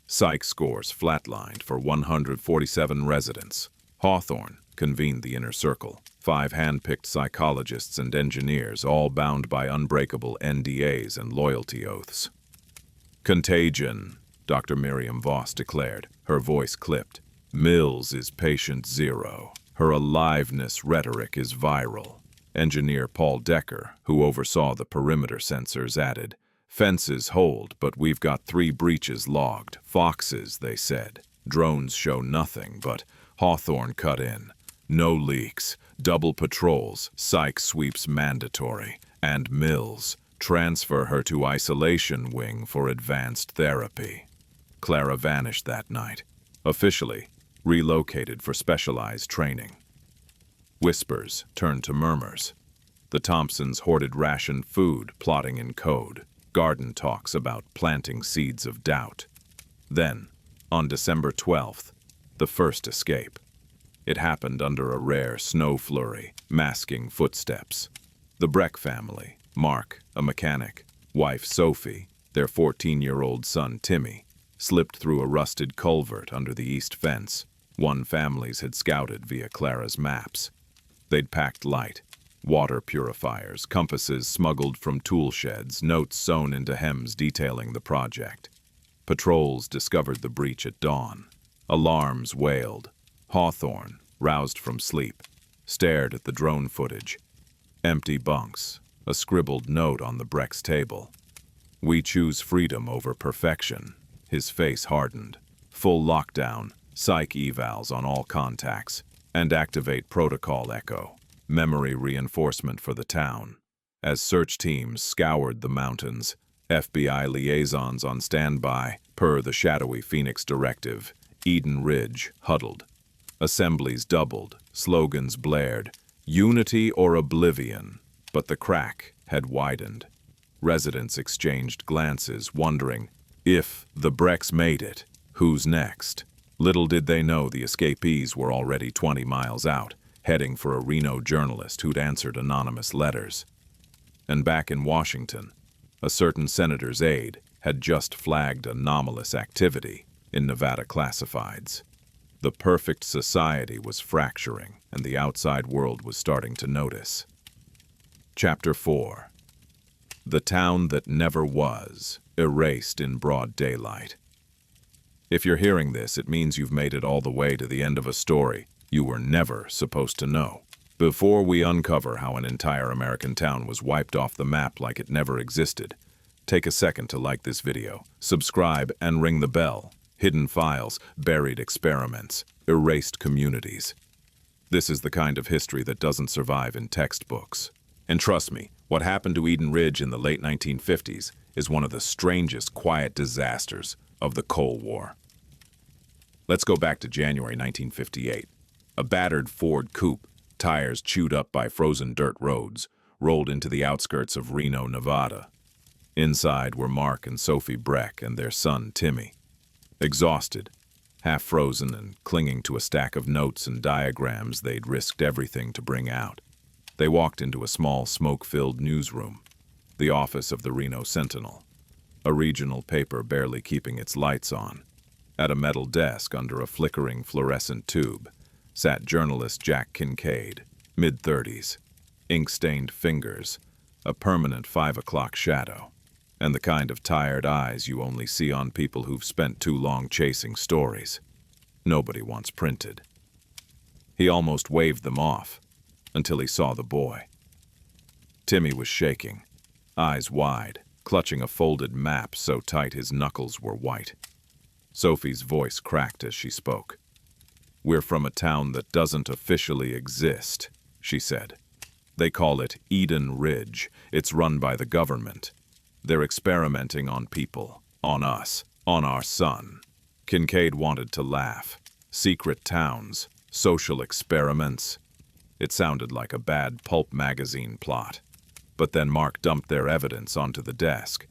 Psych scores flatlined for 147 residents. Hawthorne convened the inner circle, 5 hand-picked psychologists and engineers, all bound by unbreakable NDAs and loyalty oaths. "Contagion," Dr. Miriam Voss declared, her voice clipped. "Mills is patient zero. Her aliveness rhetoric is viral." Engineer Paul Decker, who oversaw the perimeter sensors, added, "Fences hold, but we've got 3 breaches logged. Foxes, they said. Drones show nothing, but Hawthorne cut in. No leaks, double patrols, psych sweeps mandatory, and Mills, transfer her to isolation wing for advanced therapy." Clara vanished that night, officially relocated for specialized training. Whispers turned to murmurs. The Thompsons hoarded rationed food, plotting in code. Garden talks about planting seeds of doubt. Then, on December 12th, the first escape. It happened under a rare snow flurry, masking footsteps. The Breck family, Mark, a mechanic, wife Sophie, their 14-year-old son Timmy, slipped through a rusted culvert under the east fence. One families had scouted via Clara's maps. They'd packed light, water purifiers, compasses smuggled from tool sheds, notes sewn into hems detailing the project. Patrols discovered the breach at dawn. Alarms wailed. Hawthorne, roused from sleep, stared at the drone footage. Empty bunks, a scribbled note on the Breck's table. "We choose freedom over perfection." His face hardened. "Full lockdown, psych evals on all contacts, and activate protocol echo, memory reinforcement for the town." As search teams scoured the mountains, FBI liaisons on standby, per the shadowy Phoenix directive, Eden Ridge huddled. Assemblies doubled, slogans blared, "Unity or oblivion," but the crack had widened. Residents exchanged glances, wondering, if the Brecks made it, who's next? Little did they know the escapees were already 20 miles out, heading for a Reno journalist who'd answered anonymous letters. And back in Washington, a certain senator's aide had just flagged anomalous activity in Nevada classifieds. The perfect society was fracturing, and the outside world was starting to notice. Chapter 4. The Town That Never Was, Erased in Broad Daylight. If you're hearing this, it means you've made it all the way to the end of a story you were never supposed to know. Before we uncover how an entire American town was wiped off the map like it never existed, take a second to like this video, subscribe, and ring the bell. Hidden files, buried experiments, erased communities. This is the kind of history that doesn't survive in textbooks. And trust me, what happened to Eden Ridge in the late 1950s is one of the strangest quiet disasters of the Cold War. Let's go back to January 1958. A battered Ford coupe, tires chewed up by frozen dirt roads, rolled into the outskirts of Reno, Nevada. Inside were Mark and Sophie Breck and their son Timmy. Exhausted, half-frozen and clinging to a stack of notes and diagrams they'd risked everything to bring out. They walked into a small, smoke-filled newsroom, the office of the Reno Sentinel, a regional paper barely keeping its lights on. At a metal desk under a flickering fluorescent tube sat journalist Jack Kincaid, mid-30s, ink-stained fingers, a permanent 5 o'clock shadow. and the kind of tired eyes you only see on people who've spent too long chasing stories nobody wants printed. He almost waved them off until he saw the boy. Timmy was shaking, eyes wide, clutching a folded map so tight his knuckles were white. Sophie's voice cracked as she spoke. "We're from a town that doesn't officially exist," she said. "They call it Eden Ridge. It's run by the government. They're experimenting on people, on us, on our son." Kincaid wanted to laugh. Secret towns, social experiments. It sounded like a bad pulp magazine plot. But then Mark dumped their evidence onto the desk.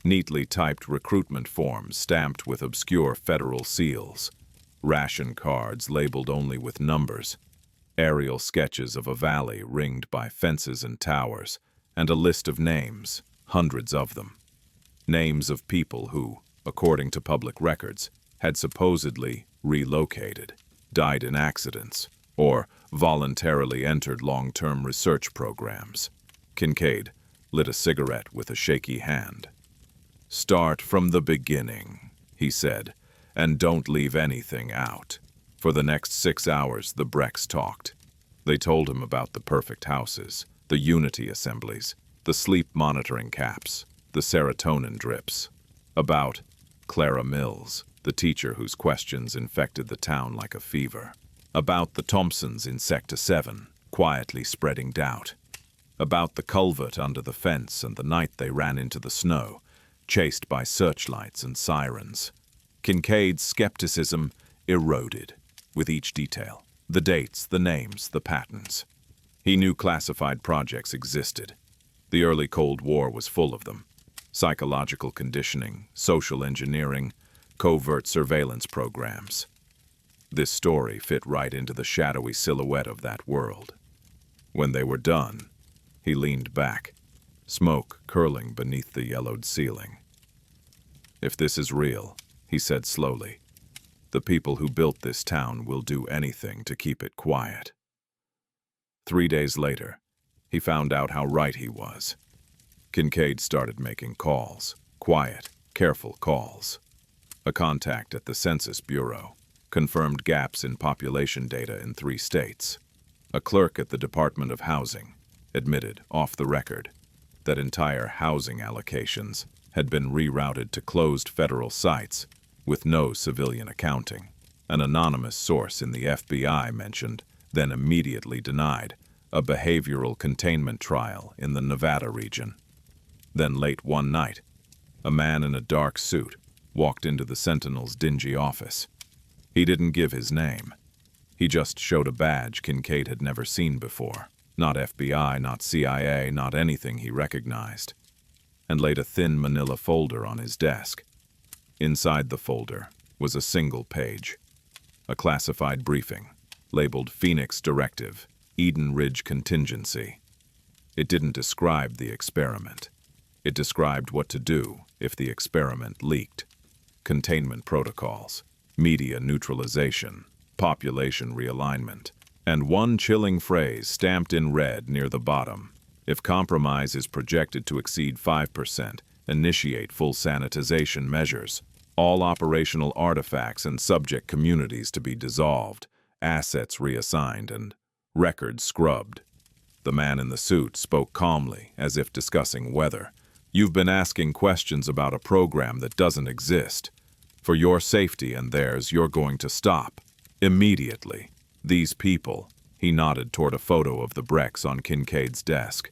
Neatly typed recruitment forms stamped with obscure federal seals. Ration cards labeled only with numbers. Aerial sketches of a valley ringed by fences and towers. And a list of names, hundreds of them. Names of people who, according to public records, had supposedly relocated, died in accidents, or voluntarily entered long-term research programs. Kincaid lit a cigarette with a shaky hand. "Start from the beginning," he said, "and don't leave anything out." For the next 6 hours, the Brecks talked. They told him about the perfect houses, the Unity assemblies, the sleep monitoring caps, the serotonin drips. About Clara Mills, the teacher whose questions infected the town like a fever. About the Thompsons in Sector 7, quietly spreading doubt. About the culvert under the fence and the night they ran into the snow, chased by searchlights and sirens. Kincaid's skepticism eroded with each detail. The dates, the names, the patterns. He knew classified projects existed. The early Cold War was full of them. Psychological conditioning, social engineering, covert surveillance programs. This story fit right into the shadowy silhouette of that world. When they were done, he leaned back, smoke curling beneath the yellowed ceiling. "If this is real," he said slowly, "the people who built this town will do anything to keep it quiet." 3 days later, he found out how right he was. Kincaid started making calls, quiet, careful calls. A contact at the Census Bureau confirmed gaps in population data in 3 states. A clerk at the Department of Housing admitted, off the record, that entire housing allocations had been rerouted to closed federal sites with no civilian accounting. An anonymous source in the FBI mentioned, then immediately denied, a behavioral containment trial in the Nevada region. Then late one night, a man in a dark suit walked into the Sentinel's dingy office. He didn't give his name. He just showed a badge Kincaid had never seen before. Not FBI, not CIA, not anything he recognized. And laid a thin manila folder on his desk. Inside the folder was a single page. A classified briefing, labeled Phoenix Directive, Eden Ridge Contingency. It didn't describe the experiment. It described what to do if the experiment leaked. Containment protocols, media neutralization, population realignment, and one chilling phrase stamped in red near the bottom: if compromise is projected to exceed 5%, initiate full sanitization measures, all operational artifacts and subject communities to be dissolved, assets reassigned, and records scrubbed. The man in the suit spoke calmly, as if discussing weather. "You've been asking questions about a program that doesn't exist. For your safety and theirs, you're going to stop. Immediately. These people," he nodded toward a photo of the Brecks on Kincaid's desk,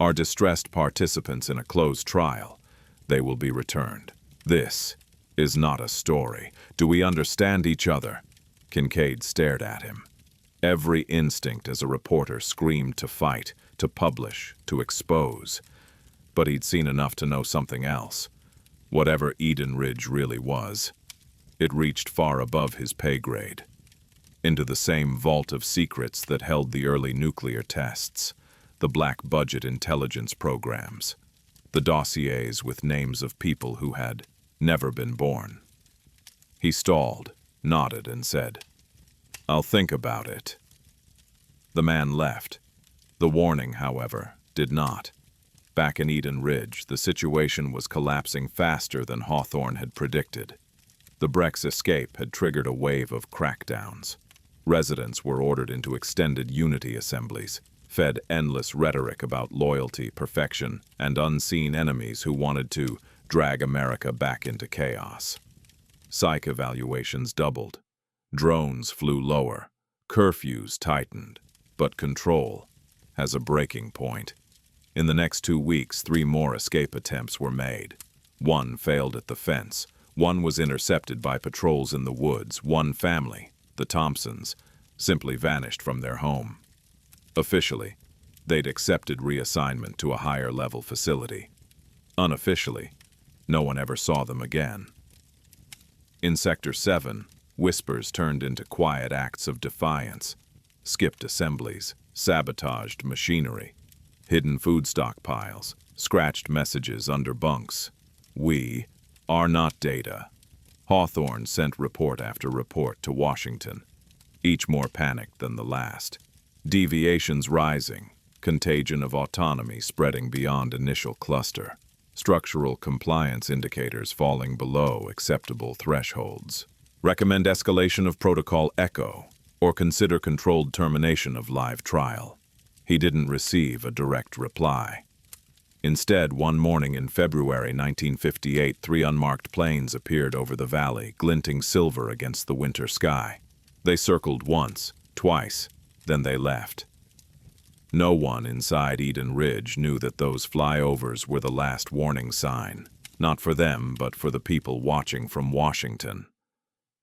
"are distressed participants in a closed trial. They will be returned. This is not a story. Do we understand each other?" Kincaid stared at him. Every instinct as a reporter screamed to fight, to publish, to expose. But he'd seen enough to know something else. Whatever Eden Ridge really was, it reached far above his pay grade. Into the same vault of secrets that held the early nuclear tests, the black budget intelligence programs, the dossiers with names of people who had never been born. He stalled, nodded, and said, "I'll think about it." The man left. The warning, however, did not. Back in Eden Ridge, the situation was collapsing faster than Hawthorne had predicted. The Breck's escape had triggered a wave of crackdowns. Residents were ordered into extended unity assemblies, fed endless rhetoric about loyalty, perfection, and unseen enemies who wanted to drag America back into chaos. Psych evaluations doubled. Drones flew lower. Curfews tightened. But control has a breaking point. In the next 2 weeks, 3 more escape attempts were made. One failed at the fence. One was intercepted by patrols in the woods. One family, the Thompsons, simply vanished from their home. Officially, they'd accepted reassignment to a higher-level facility. Unofficially, no one ever saw them again. In Sector 7, whispers turned into quiet acts of defiance. Skipped assemblies, sabotaged machinery, hidden food stockpiles, scratched messages under bunks. We are not data. Hawthorne sent report after report to Washington, each more panicked than the last. Deviations rising, contagion of autonomy spreading beyond initial cluster, structural compliance indicators falling below acceptable thresholds. Recommend escalation of Protocol Echo, or consider controlled termination of live trial. He didn't receive a direct reply. Instead, one morning in February 1958, 3 unmarked planes appeared over the valley, glinting silver against the winter sky. They circled once, twice, then they left. No one inside Eden Ridge knew that those flyovers were the last warning sign, not for them, but for the people watching from Washington.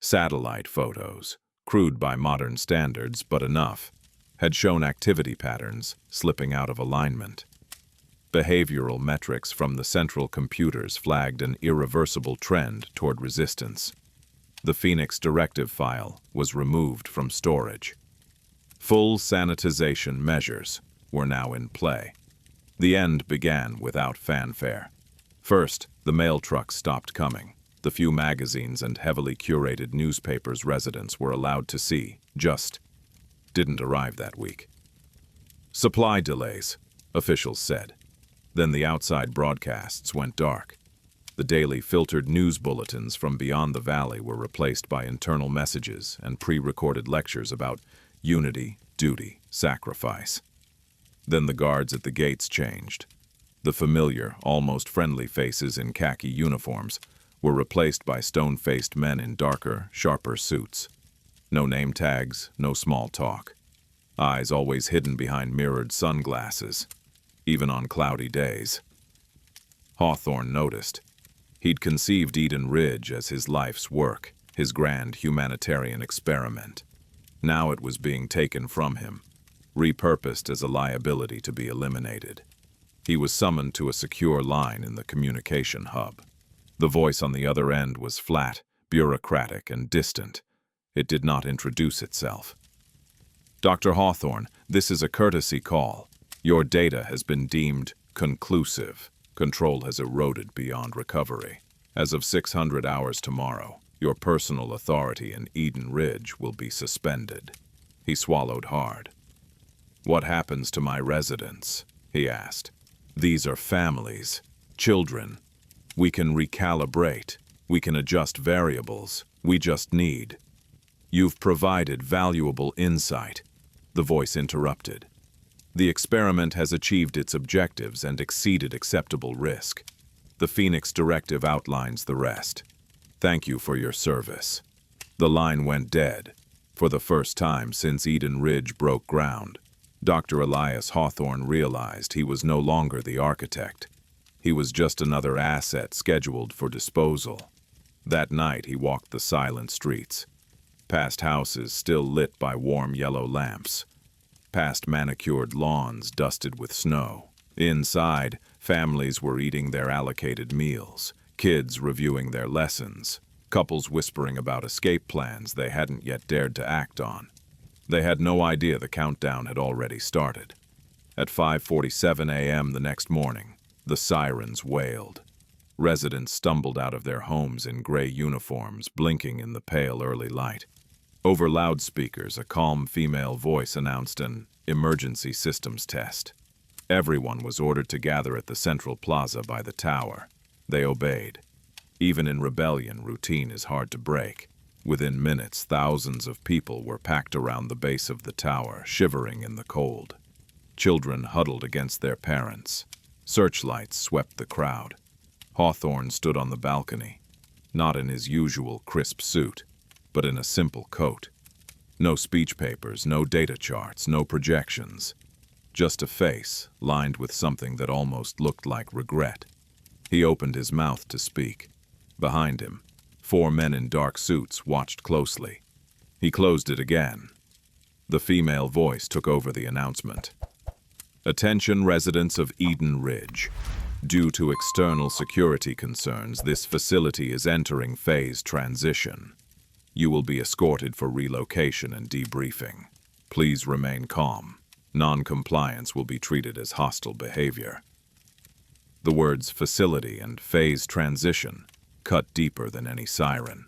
Satellite photos, crude by modern standards, but enough, had shown activity patterns slipping out of alignment. Behavioral metrics from the central computers flagged an irreversible trend toward resistance. The Phoenix directive file was removed from storage. Full sanitization measures were now in play. The end began without fanfare. First, the mail trucks stopped coming. The few magazines and heavily curated newspapers residents were allowed to see just didn't arrive that week. Supply delays, officials said. Then the outside broadcasts went dark. The daily filtered news bulletins from beyond the valley were replaced by internal messages and pre-recorded lectures about unity, duty, sacrifice. Then the guards at the gates changed. The familiar, almost friendly faces in khaki uniforms were replaced by stone-faced men in darker, sharper suits. No name tags, no small talk. Eyes always hidden behind mirrored sunglasses, even on cloudy days. Hawthorne noticed. He'd conceived Eden Ridge as his life's work, his grand humanitarian experiment. Now it was being taken from him, repurposed as a liability to be eliminated. He was summoned to a secure line in the communication hub. The voice on the other end was flat, bureaucratic, and distant. It did not introduce itself. Dr. Hawthorne, this is a courtesy call. Your data has been deemed conclusive. Control has eroded beyond recovery. As of 600 hours tomorrow, your personal authority in Eden Ridge will be suspended. He swallowed hard. What happens to my residents? He asked. These are families, children. We can recalibrate. We can adjust variables. We just need. You've provided valuable insight. The voice interrupted. The experiment has achieved its objectives and exceeded acceptable risk. The Phoenix Directive outlines the rest. Thank you for your service. The line went dead. For the first time since Eden Ridge broke ground, Dr. Elias Hawthorne realized he was no longer the architect. He was just another asset scheduled for disposal. That night he walked the silent streets, past houses still lit by warm yellow lamps, past manicured lawns dusted with snow. Inside, families were eating their allocated meals, kids reviewing their lessons, couples whispering about escape plans they hadn't yet dared to act on. They had no idea the countdown had already started. At 5:47 a.m. the next morning, the sirens wailed. Residents stumbled out of their homes in gray uniforms, blinking in the pale early light. Over loudspeakers, a calm female voice announced an emergency systems test. Everyone was ordered to gather at the central plaza by the tower. They obeyed. Even in rebellion, routine is hard to break. Within minutes, thousands of people were packed around the base of the tower, shivering in the cold. Children huddled against their parents. Searchlights swept the crowd. Hawthorne stood on the balcony, not in his usual crisp suit, but in a simple coat. No speech papers, no data charts, no projections. Just a face, lined with something that almost looked like regret. He opened his mouth to speak. Behind him, 4 men in dark suits watched closely. He closed it again. The female voice took over the announcement. Attention residents of Eden Ridge. Due to external security concerns, this facility is entering phase transition. You will be escorted for relocation and debriefing. Please remain calm. Non-compliance will be treated as hostile behavior. The words facility and phase transition cut deeper than any siren.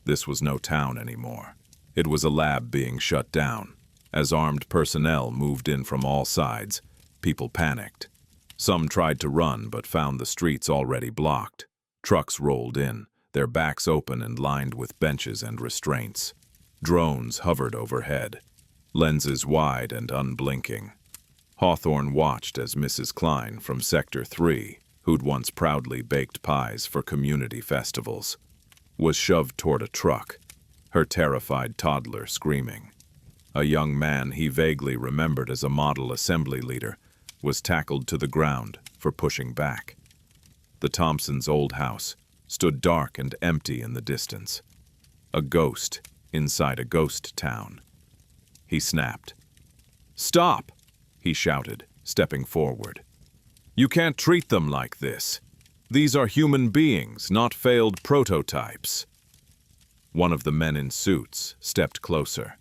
This was no town anymore. It was a lab being shut down. As armed personnel moved in from all sides, people panicked. Some tried to run but found the streets already blocked. Trucks rolled in, their backs open and lined with benches and restraints. Drones hovered overhead, lenses wide and unblinking. Hawthorne watched as Mrs. Klein from Sector 3, who'd once proudly baked pies for community festivals, was shoved toward a truck, her terrified toddler screaming. A young man he vaguely remembered as a model assembly leader was tackled to the ground for pushing back. The Thompsons' old house stood dark and empty in the distance. A ghost inside a ghost town. He snapped. "Stop!" he shouted, stepping forward. "You can't treat them like this. These are human beings, not failed prototypes." One of the men in suits stepped closer.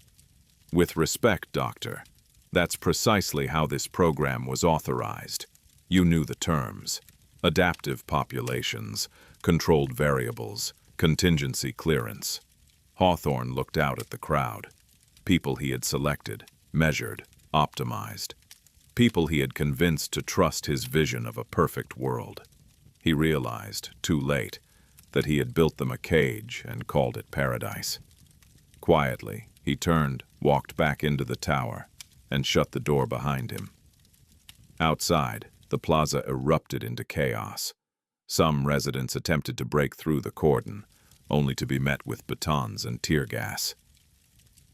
"With respect, Doctor, that's precisely how this program was authorized. You knew the terms. Adaptive populations, controlled variables, contingency clearance." Hawthorne looked out at the crowd. People he had selected, measured, optimized. People he had convinced to trust his vision of a perfect world. He realized, too late, that he had built them a cage and called it paradise. Quietly, he turned, walked back into the tower, and shut the door behind him. Outside, the plaza erupted into chaos. Some residents attempted to break through the cordon, only to be met with batons and tear gas.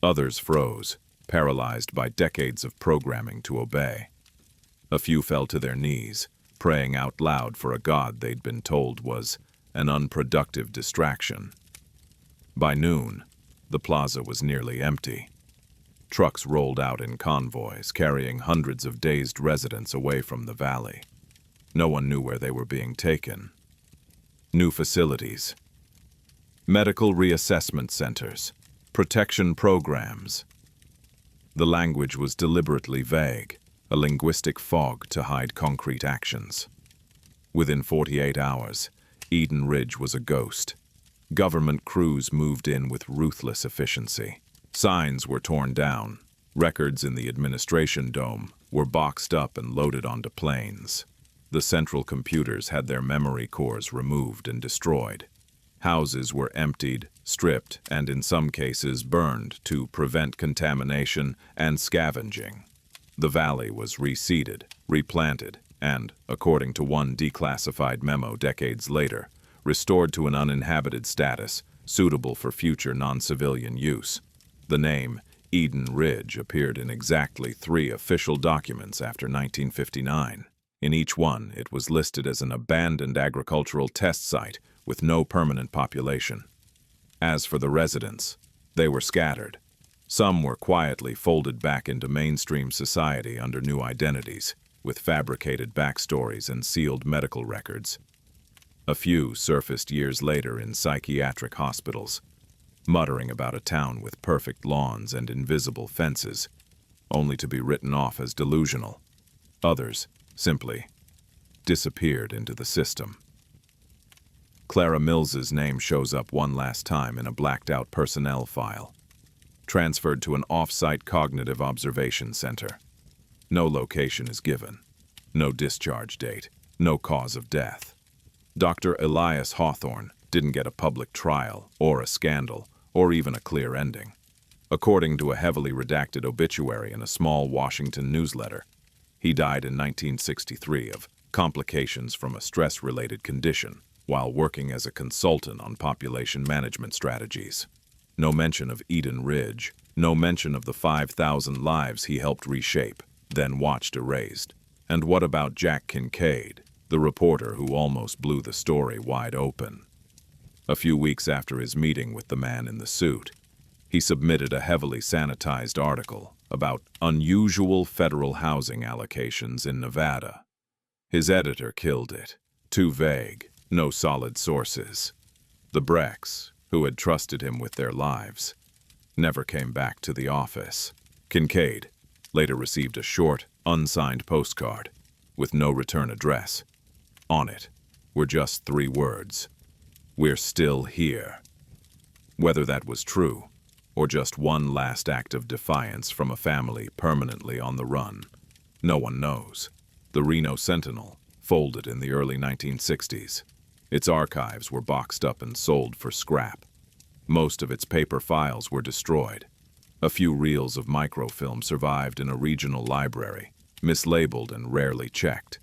Others froze, paralyzed by decades of programming to obey. A few fell to their knees, praying out loud for a god they'd been told was an unproductive distraction. By noon, the plaza was nearly empty. Trucks rolled out in convoys, carrying hundreds of dazed residents away from the valley. No one knew where they were being taken. New facilities. Medical reassessment centers. Protection programs. The language was deliberately vague, a linguistic fog to hide concrete actions. Within 48 hours, Eden Ridge was a ghost. Government crews moved in with ruthless efficiency. Signs were torn down. Records in the administration dome were boxed up and loaded onto planes. The central computers had their memory cores removed and destroyed. Houses were emptied, stripped, and in some cases burned to prevent contamination and scavenging. The valley was reseeded, replanted, and, according to one declassified memo decades later, restored to an uninhabited status suitable for future non-civilian use. The name Eden Ridge appeared in exactly 3 official documents after 1959. In each one, it was listed as an abandoned agricultural test site with no permanent population. As for the residents, they were scattered. Some were quietly folded back into mainstream society under new identities, with fabricated backstories and sealed medical records. A few surfaced years later in psychiatric hospitals, muttering about a town with perfect lawns and invisible fences, only to be written off as delusional. Others simply disappeared into the system. Clara Mills's name shows up one last time in a blacked-out personnel file, transferred to an off-site cognitive observation center. No location is given. No discharge date, no cause of death. Dr. Elias Hawthorne didn't get a public trial or a scandal or even a clear ending. According to a heavily redacted obituary in a small Washington newsletter, he died in 1963 of complications from a stress-related condition while working as a consultant on population management strategies. No mention of Eden Ridge, no mention of the 5,000 lives he helped reshape, then watched erased. And what about Jack Kincaid, the reporter who almost blew the story wide open? A few weeks after his meeting with the man in the suit, he submitted a heavily sanitized article about unusual federal housing allocations in Nevada. His editor killed it. Too vague, no solid sources. The Brecks, who had trusted him with their lives, never came back to the office. Kincaid later received a short, unsigned postcard with no return address. On it were just 3 words: "We're still here." Whether that was true, or just one last act of defiance from a family permanently on the run, no one knows. The Reno Sentinel folded in the early 1960s. Its archives were boxed up and sold for scrap. Most of its paper files were destroyed. A few reels of microfilm survived in a regional library, mislabeled and rarely checked.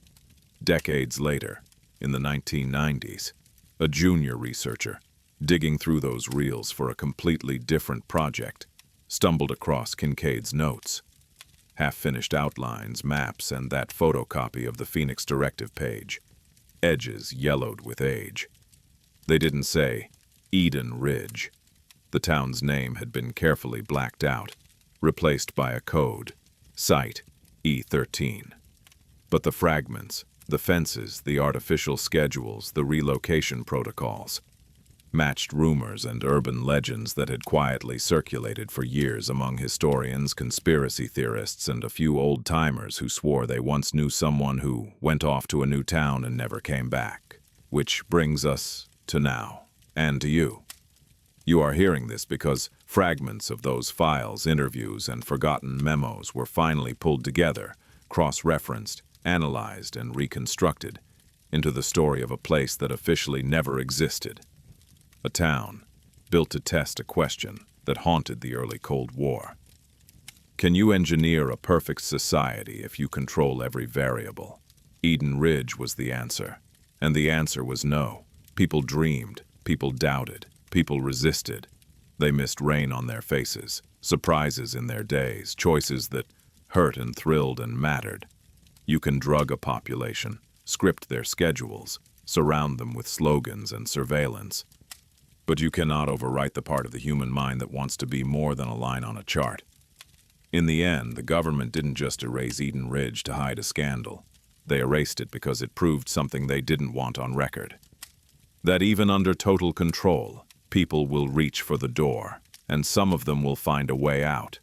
Decades later, in the 1990s, a junior researcher, digging through those reels for a completely different project, stumbled across Kincaid's notes. Half-finished outlines, maps, and that photocopy of the Phoenix Directive page. Edges yellowed with age. They didn't say Eden Ridge. The town's name had been carefully blacked out, replaced by a code, Site E13. But the fragments, the fences, the artificial schedules, the relocation protocols, matched rumors and urban legends that had quietly circulated for years among historians, conspiracy theorists, and a few old-timers who swore they once knew someone who went off to a new town and never came back. Which brings us to now, and to you. You are hearing this because fragments of those files, interviews, and forgotten memos were finally pulled together, cross-referenced, analyzed, and reconstructed into the story of a place that officially never existed. A town built to test a question that haunted the early Cold War. Can you engineer a perfect society if you control every variable? Eden Ridge was the answer, and the answer was no. People dreamed, people doubted, people resisted. They missed rain on their faces, surprises in their days, choices that hurt and thrilled and mattered. You can drug a population, script their schedules, surround them with slogans and surveillance. But you cannot overwrite the part of the human mind that wants to be more than a line on a chart. In the end, the government didn't just erase Eden Ridge to hide a scandal. They erased it because it proved something they didn't want on record. That even under total control, people will reach for the door, and some of them will find a way out.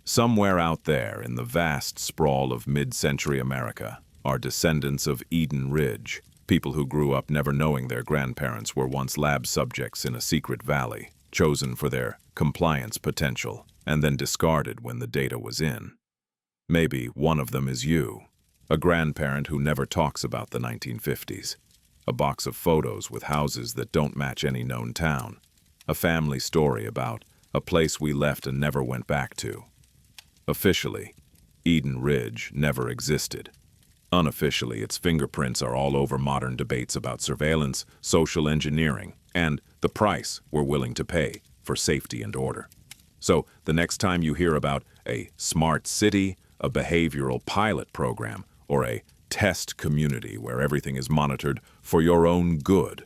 Somewhere out there in the vast sprawl of mid-century America are descendants of Eden Ridge, people who grew up never knowing their grandparents were once lab subjects in a secret valley, chosen for their compliance potential, and then discarded when the data was in. Maybe one of them is you, a grandparent who never talks about the 1950s, a box of photos with houses that don't match any known town, a family story about a place we left and never went back to. Officially, Eden Ridge never existed. Unofficially, its fingerprints are all over modern debates about surveillance, social engineering, and the price we're willing to pay for safety and order. So, the next time you hear about a smart city, a behavioral pilot program, or a test community where everything is monitored for your own good,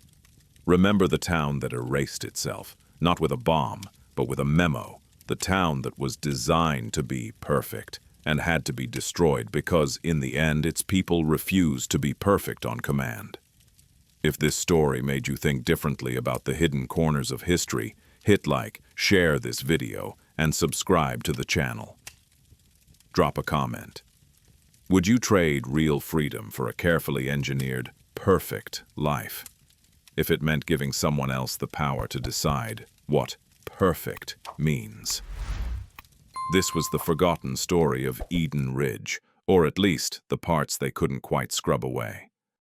remember the town that erased itself, not with a bomb, but with a memo, the town that was designed to be perfect and had to be destroyed because, in the end, its people refused to be perfect on command. If this story made you think differently about the hidden corners of history, hit like, share this video, and subscribe to the channel. Drop a comment. Would you trade real freedom for a carefully engineered, perfect life? If it meant giving someone else the power to decide what perfect means. This was the forgotten story of Eden Ridge, or at least the parts they couldn't quite scrub away.